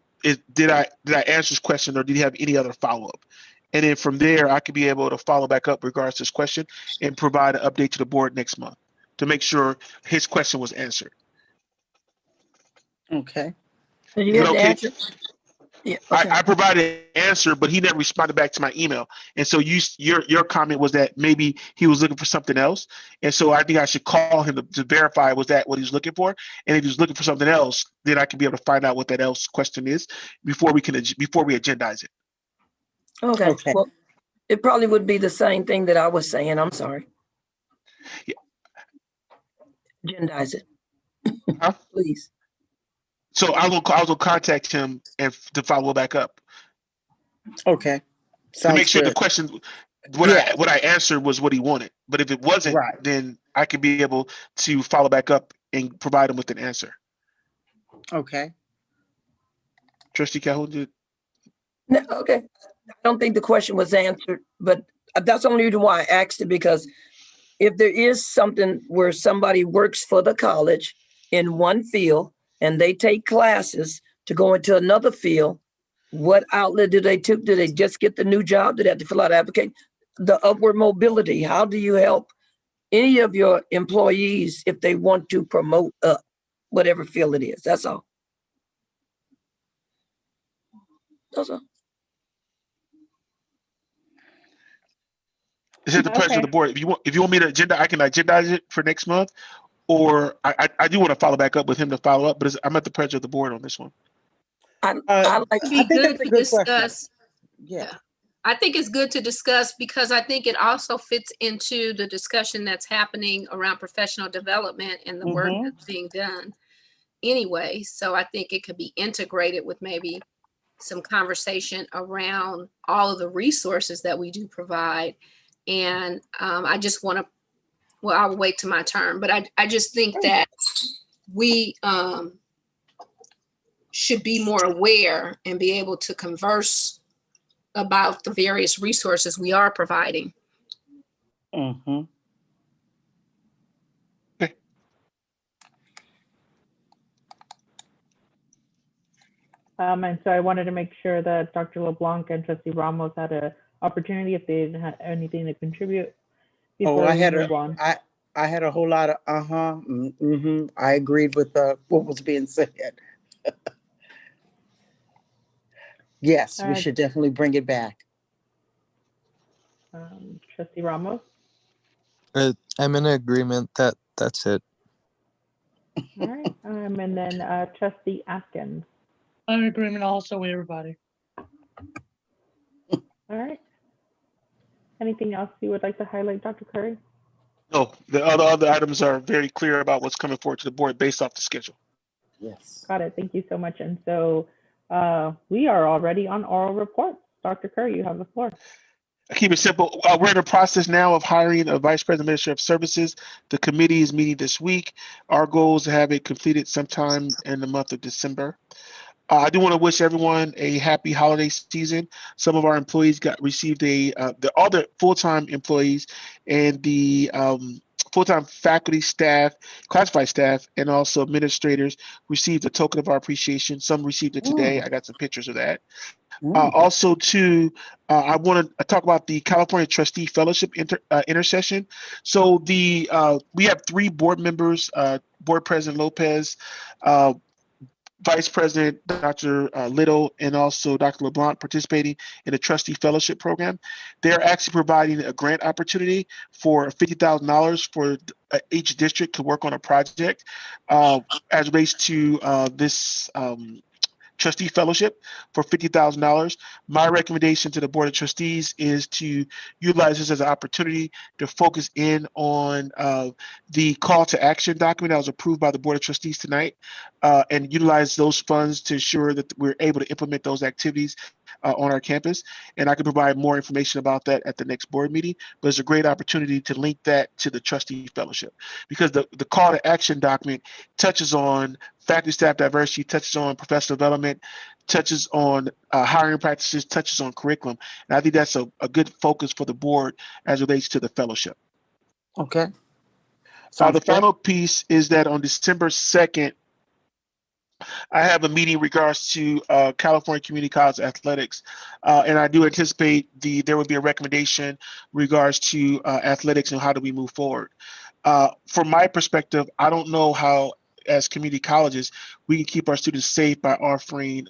did I answer his question or did he have any other follow-up? And then from there, I could be able to follow back up regards to this question and provide an update to the board next month to make sure his question was answered. Okay. Did you get the answer? Yeah, okay. I provided an answer, but he never responded back to my email. And so your comment was that maybe he was looking for something else. And so I think I should call him to verify was that what he was looking for. And if he was looking for something else, then I can be able to find out what that else question is before we agendize it. Okay. Well, it probably would be the same thing that I was saying. I'm sorry. Yeah. Agendize it. Huh? Please. So I will contact him and to follow back up. Okay. To make sure good. the question, what I answered was what he wanted. But if it wasn't, then I could be able to follow back up and provide him with an answer. Okay. Trustee Calhoun did. No, okay. I don't think the question was answered, but that's the only reason why I asked it, because if there is something where somebody works for the college in one field and they take classes to go into another field, what outlet do they take? Do they just get the new job? Do they have to fill out an application? The upward mobility, how do you help any of your employees if they want to promote up, whatever field it is? That's all. That's all. Is it the pleasure of the board? If you want me to I can agendize it for next month, or I do want to follow back up with him to follow up, but I'm at the pleasure of the board on this one. I It'd be good to discuss. Yeah. I think it's good to discuss because I think it also fits into the discussion that's happening around professional development and the work that's being done anyway. So I think it could be integrated with maybe some conversation around all of the resources that we do provide. And I just want to, well, I'll wait to my turn, but I just think that we should be more aware and be able to converse about the various resources we are providing. Mm-hmm. And so I wanted to make sure that Dr. LeBlanc and Trustee Ramos had an opportunity if they didn't have anything to contribute before I we had move on. I had a whole lot of I agreed with what was being said. Yes, we should definitely bring it back. Trustee Ramos? I'm in agreement that that's it. All right. And then Trustee Atkins. I'm in agreement also with everybody. All right. Anything else you would like to highlight, Dr. Curry? No, the other items are very clear about what's coming forward to the board based off the schedule. Yes. Got it. Thank you so much. And so we are already on oral reports. Dr. Curry, you have the floor. I keep it simple. We're in the process now of hiring a vice president of administrative services. The committee is meeting this week. Our goal is to have it completed sometime in the month of December. I do want to wish everyone a happy holiday season. Some of our employees received all the full-time employees and the full-time faculty, staff, classified staff, and also administrators received a token of our appreciation. Some received it today. I got some pictures of that. Also, too, I want to talk about the California Trustee Fellowship Intercession. So we have 3 board members, Board President Lopez, Vice President Dr. Little, and also Dr. LeBlanc participating in the Trustee Fellowship Program. They're actually providing a grant opportunity for $50,000 for each district to work on a project as it relates to this Trustee Fellowship for $50,000. My recommendation to the Board of Trustees is to utilize this as an opportunity to focus in on the call to action document that was approved by the Board of Trustees tonight and utilize those funds to ensure that we're able to implement those activities on our campus. And I can provide more information about that at the next board meeting, but it's a great opportunity to link that to the Trustee Fellowship because the call to action document touches on faculty staff diversity, touches on professional development, touches on hiring practices, touches on curriculum. And I think that's a good focus for the board as it relates to the fellowship. Okay. The final piece is that on December 2nd, I have a meeting in regards to California Community College athletics, and I do anticipate there will be a recommendation in regards to athletics and how do we move forward. From my perspective, I don't know how, as community colleges, we can keep our students safe by offering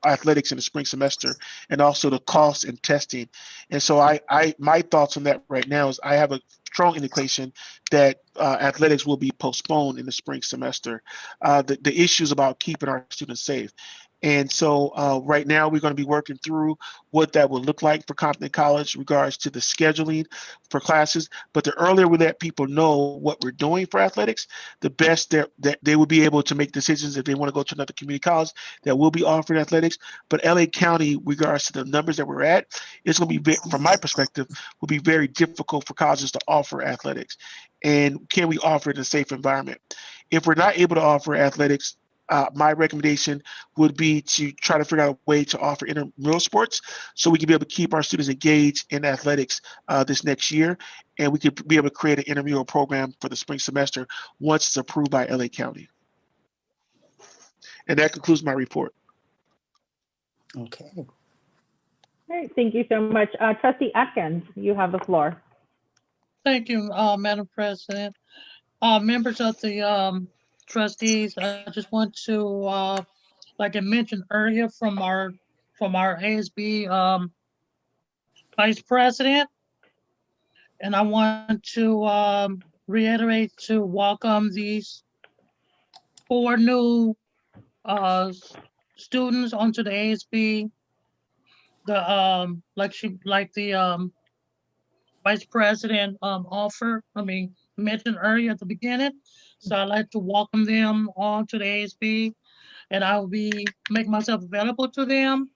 athletics in the spring semester and also the costs and testing. And so my thoughts on that right now is I have a strong indication that athletics will be postponed in the spring semester. The issues about keeping our students safe. And so right now we're going to be working through what that would look like for Compton College in regards to the scheduling for classes. But the earlier we let people know what we're doing for athletics, the best that they will be able to make decisions if they want to go to another community college that will be offering athletics. But LA County, in regards to the numbers that we're at, it's going to be, from my perspective, will be very difficult for colleges to offer athletics. And can we offer it in a safe environment? If we're not able to offer athletics, my recommendation would be to try to figure out a way to offer intramural sports so we can be able to keep our students engaged in athletics this next year, and we could be able to create an intramural program for the spring semester once it's approved by LA County. And that concludes my report. Okay. All right, thank you so much. Trustee Atkins, you have the floor. Thank you, Madam President. Members of the trustees, I just want to, like I mentioned earlier, from our ASB Vice President, and I want to reiterate to welcome these 4 new students onto the ASB the vice president mentioned earlier at the beginning. So I'd like to welcome them all to the ASB, and I will be making myself available to them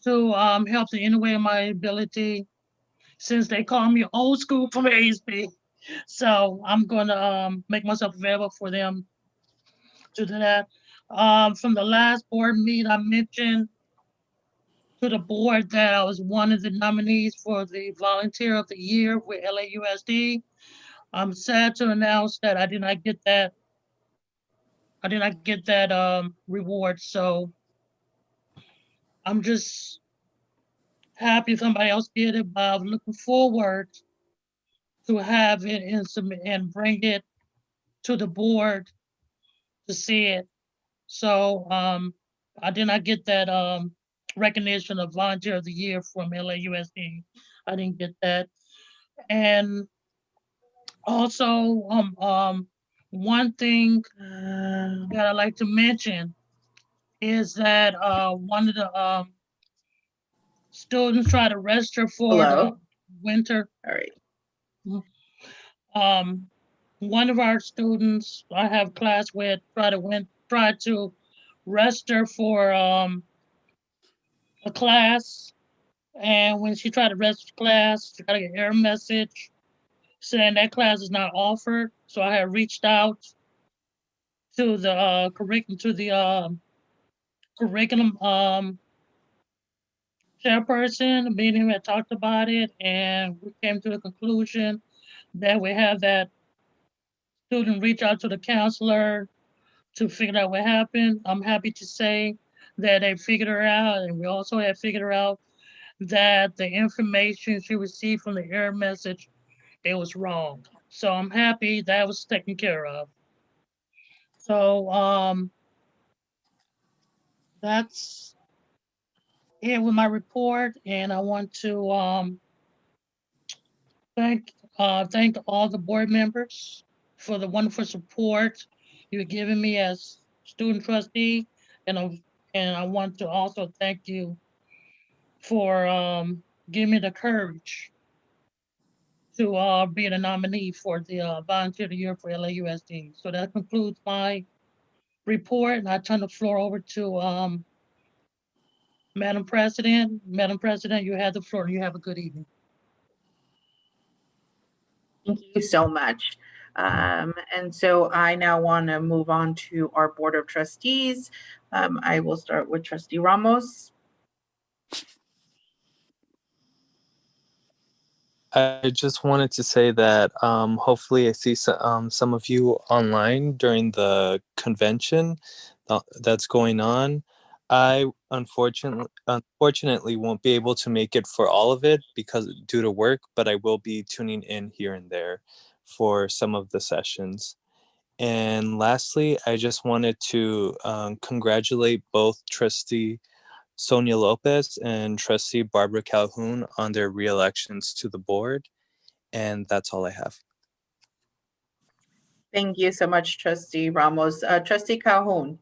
to help in any way in my ability, since they call me old school from ASB. So I'm going to make myself available for them to do that. From the last board meeting, I mentioned to the board that I was one of the nominees for the Volunteer of the Year with LAUSD. I'm sad to announce that I did not get that. Reward. So I'm just happy somebody else did it, but I'm looking forward to have it and submit and bring it to the board to see it. So I did not get that recognition of Volunteer of the Year from LAUSD. I didn't get that. And also one thing that I like to mention is that one of the students tried to register for the winter. All right. One of our students I have class with tried to register for a class, and when she tried to register class, she got an error message saying that class is not offered. So I had reached out to the curriculum chairperson. Me and him had talked about it, and we came to the conclusion that we have that student reach out to the counselor to figure out what happened. I'm happy to say that they figured her out, and we also have figured out that the information she received from the error message, it was wrong. So I'm happy that was taken care of. So that's it with my report, and I want to thank all the board members for the wonderful support you've given me as student trustee, and I want to also thank you for giving me the courage to be the nominee for the Volunteer of the Year for LAUSD. So that concludes my report, and I turn the floor over to Madam President. Madam President, you have the floor. You have a good evening. Thank you so much. And so I now want to move on to our Board of Trustees. I will start with Trustee Ramos. I just wanted to say that hopefully I see some of you online during the convention that's going on. I unfortunately won't be able to make it for all of it because due to work, but I will be tuning in here and there for some of the sessions. And lastly, I just wanted to congratulate both Trustee Sonia Lopez and Trustee Barbara Calhoun on their re-elections to the board. And that's all I have. Thank you so much, Trustee Ramos. Trustee Calhoun.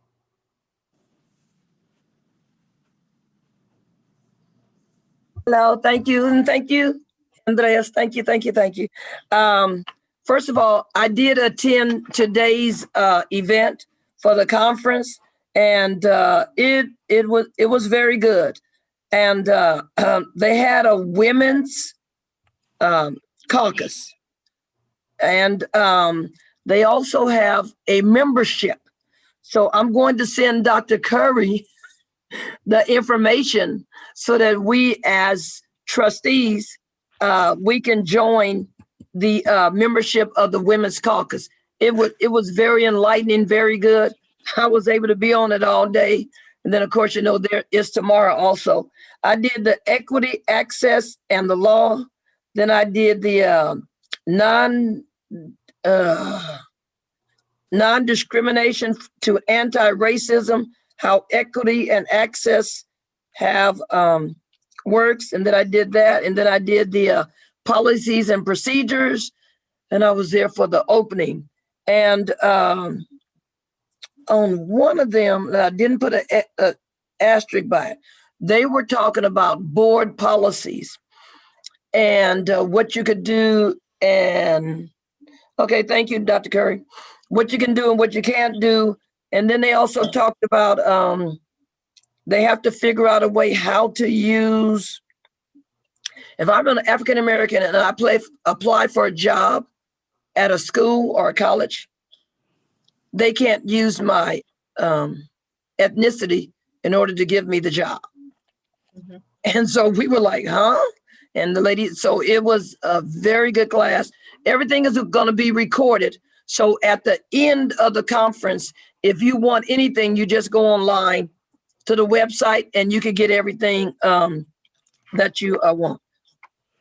Hello, thank you, and thank you, Andreas. Thank you. First of all, I did attend today's event for the conference, and it was very good. And they had a women's caucus, and they also have a membership. So I'm going to send Dr. Curry the information so that we as trustees, we can join the membership of the Women's Caucus. It was very enlightening, very good. I was able to be on it all day. And then of course, there is tomorrow also. I did the equity, access, and the law. Then I did the non-discrimination to anti-racism, how equity and access have works. And then I did that. And then I did the policies and procedures. And I was there for the opening. And on one of them, I didn't put an asterisk by it, they were talking about board policies and what you could do. And okay, thank you, Dr. Curry. What you can do and what you can't do. And then they also talked about they have to figure out a way how to use. If I'm an African American and I apply for a job at a school or a college, they can't use my ethnicity in order to give me the job. Mm-hmm. And so we were like, huh? And the lady, so it was a very good class. Everything is going to be recorded. So at the end of the conference, if you want anything, you just go online to the website and you can get everything that you want.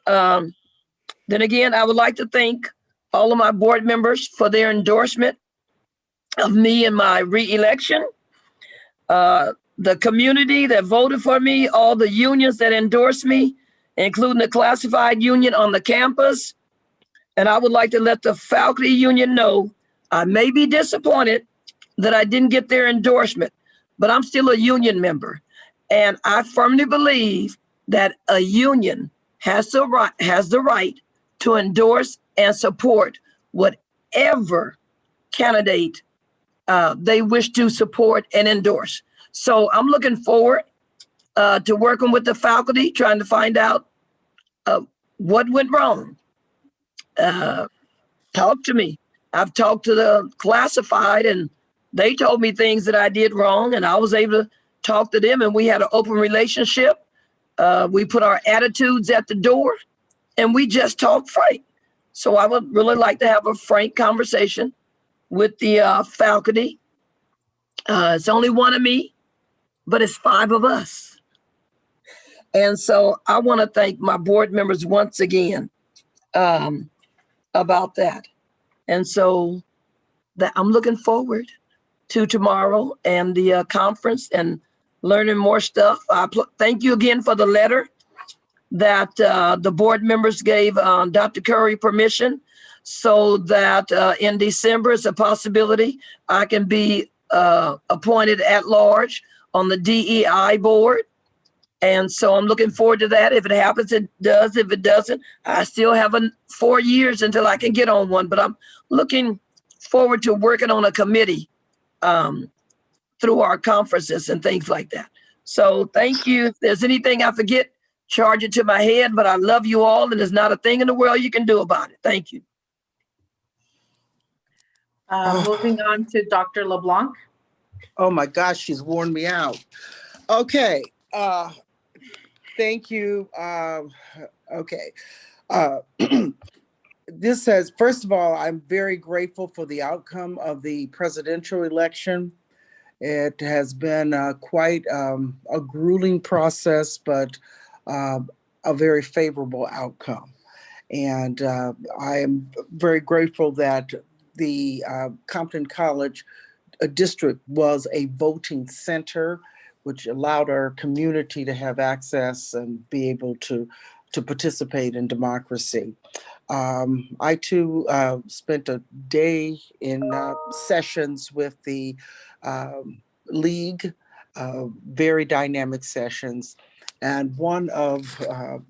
Then again, I would like to thank all of my board members for their endorsement of me in my re-election. The community that voted for me, all the unions that endorsed me, including the classified union on the campus. And I would like to let the faculty union know I may be disappointed that I didn't get their endorsement, but I'm still a union member. And I firmly believe that a union has the right to endorse and support whatever candidate they wish to support and endorse. So I'm looking forward to working with the faculty, trying to find out what went wrong. Talk to me. I've talked to the classified and they told me things that I did wrong, and I was able to talk to them, and we had an open relationship. We put our attitudes at the door and we just talked frank. So I would really like to have a frank conversation with the faculty. It's only one of me, but it's 5 of us. And so I want to thank my board members once again about that. And so that I'm looking forward to tomorrow and the conference and learning more stuff. Thank you again for the letter that the board members gave Dr. Curry permission so that in December, it's a possibility I can be appointed at large on the DEI board. And so I'm looking forward to that. If it happens, it does. If it doesn't, I still have 4 years until I can get on one. But I'm looking forward to working on a committee through our conferences and things like that. So thank you. If there's anything I forget, charge it to my head. But I love you all, and there's not a thing in the world you can do about it. Thank you. Moving on to Dr. LeBlanc. Oh my gosh, she's worn me out. Okay. Thank you. Okay. This says, first of all, I'm very grateful for the outcome of the presidential election. It has been quite a grueling process, but a very favorable outcome. And I am very grateful that the Compton College district was a voting center, which allowed our community to have access and be able to participate in democracy. I too spent a day in sessions with the league, very dynamic sessions. And one of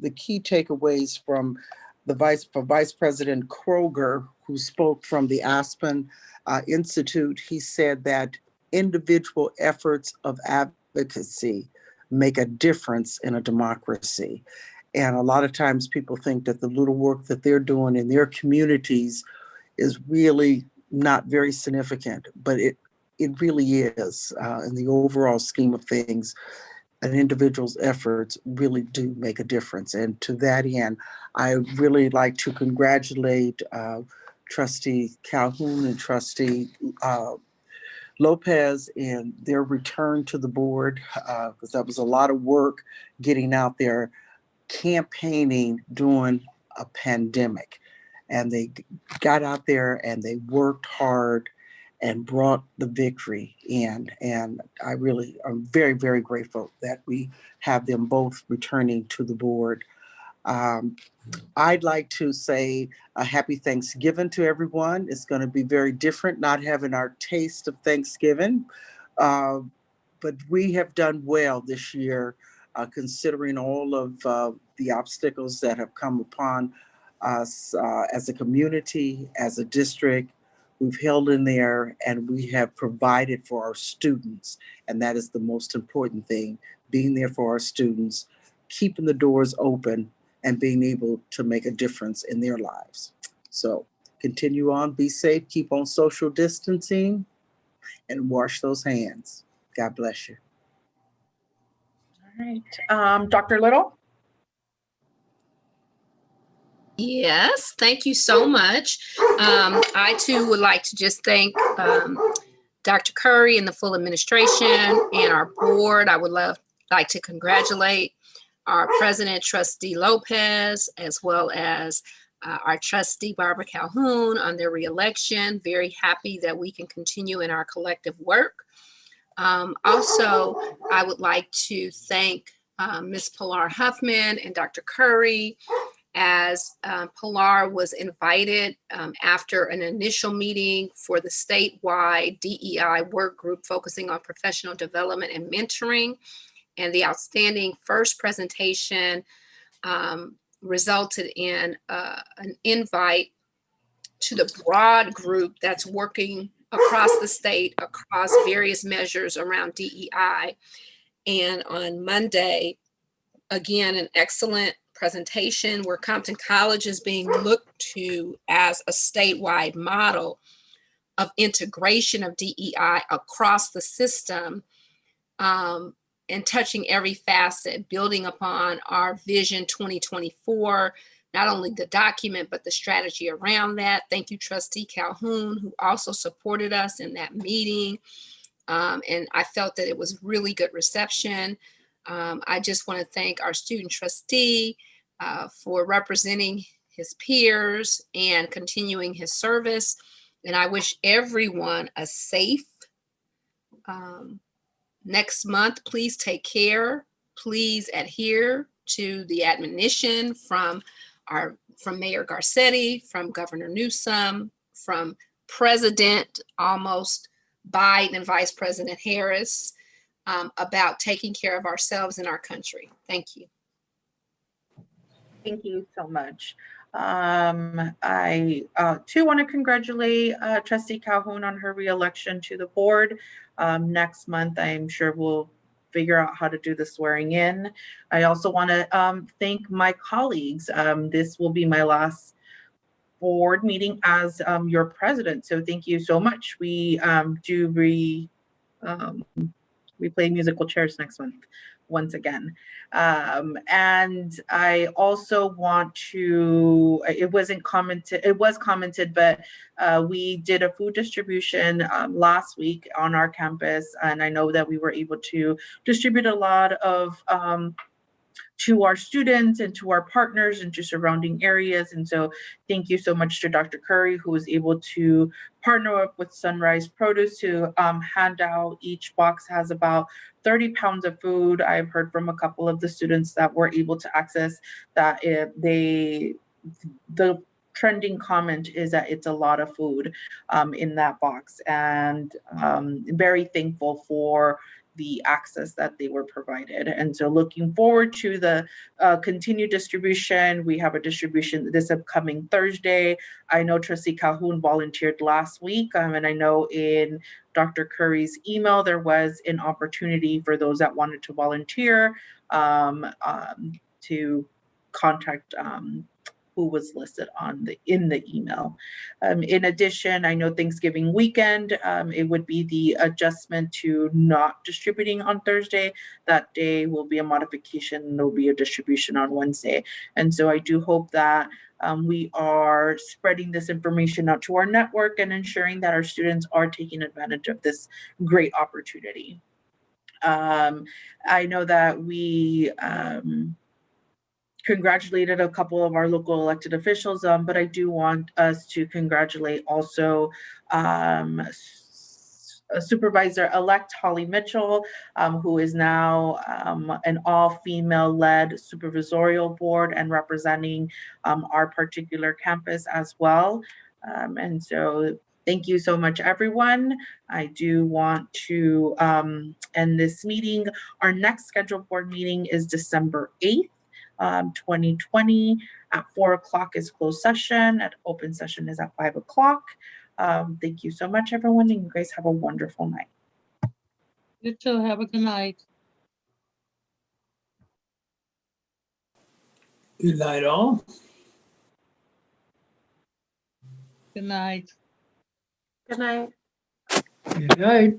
the key takeaways from Vice President Kroger, who spoke from the Aspen Institute, he said that individual efforts of advocacy make a difference in a democracy. And a lot of times people think that the little work that they're doing in their communities is really not very significant, but it really is. In the overall scheme of things, an individual's efforts really do make a difference. And to that end, I really like to congratulate Trustee Calhoun and Trustee Lopez in their return to the board, because that was a lot of work getting out there campaigning during a pandemic. And they got out there and they worked hard and brought the victory in. And I really am very, very grateful that we have them both returning to the board. I'd like to say a happy Thanksgiving to everyone. It's going to be very different not having our taste of Thanksgiving, but we have done well this year considering all of the obstacles that have come upon us as a community, as a district. We've held in there and we have provided for our students. And that is the most important thing, being there for our students, keeping the doors open and being able to make a difference in their lives. So continue on, be safe, keep on social distancing and wash those hands. God bless you. All right, Dr. Little? Yes, thank you so much. I too would like to just thank Dr. Curry and the full administration and our board. I would like to congratulate our president, Trustee Lopez, as well as our trustee, Barbara Calhoun, on their reelection. Very happy that we can continue in our collective work. Also, I would like to thank Ms. Pilar Huffman and Dr. Curry, as Pilar was invited after an initial meeting for the statewide DEI work group focusing on professional development and mentoring. And the outstanding first presentation resulted in an invite to the broad group that's working across the state, across various measures around DEI. And on Monday, again, an excellent presentation where Compton College is being looked to as a statewide model of integration of DEI across the system, and touching every facet, building upon our Vision 2024, not only the document, but the strategy around that. Thank you, Trustee Calhoun, who also supported us in that meeting. And I felt that it was really good reception. I just want to thank our student trustee for representing his peers and continuing his service. And I wish everyone a safe next month. Please take care. Please adhere to the admonition from Mayor Garcetti, from Governor Newsom, from President almost Biden and Vice President Harris, about taking care of ourselves and our country. Thank you. Thank you so much. I too want to congratulate Trustee Calhoun on her reelection to the board. Next month, I'm sure we'll figure out how to do the swearing in. I also want to thank my colleagues. This will be my last board meeting as your president, so thank you so much. We play musical chairs next month once again. And I also want to, it was commented, but we did a food distribution last week on our campus. And I know that we were able to distribute a lot of to our students and to our partners and to surrounding areas. And so thank you so much to Dr. Curry, who was able to partner up with Sunrise Produce to hand out. Each box has about 30 pounds of food. I've heard from a couple of the students that were able to access that the trending comment is that it's a lot of food in that box, and very thankful for the access that they were provided. And so looking forward to the continued distribution. We have a distribution this upcoming Thursday. I know Trustee Calhoun volunteered last week, and I know in Dr. Curry's email, there was an opportunity for those that wanted to volunteer to contact who was listed in the email. In addition, I know Thanksgiving weekend, it would be the adjustment to not distributing on Thursday. That day will be a modification. There'll be a distribution on Wednesday. And so I do hope that we are spreading this information out to our network and ensuring that our students are taking advantage of this great opportunity. I know that we congratulated a couple of our local elected officials, but I do want us to congratulate also Supervisor-elect Holly Mitchell, who is now an all-female led supervisorial board and representing our particular campus as well. And so Thank you so much, everyone. I do want to end this meeting. Our next scheduled board meeting is December 8th, 2020 at 4 o'clock is closed session, and open session is at 5 o'clock. Thank you so much, everyone, and you guys have a wonderful night. You too. Have a good night. Good night, all. Good night. Good night. Good night.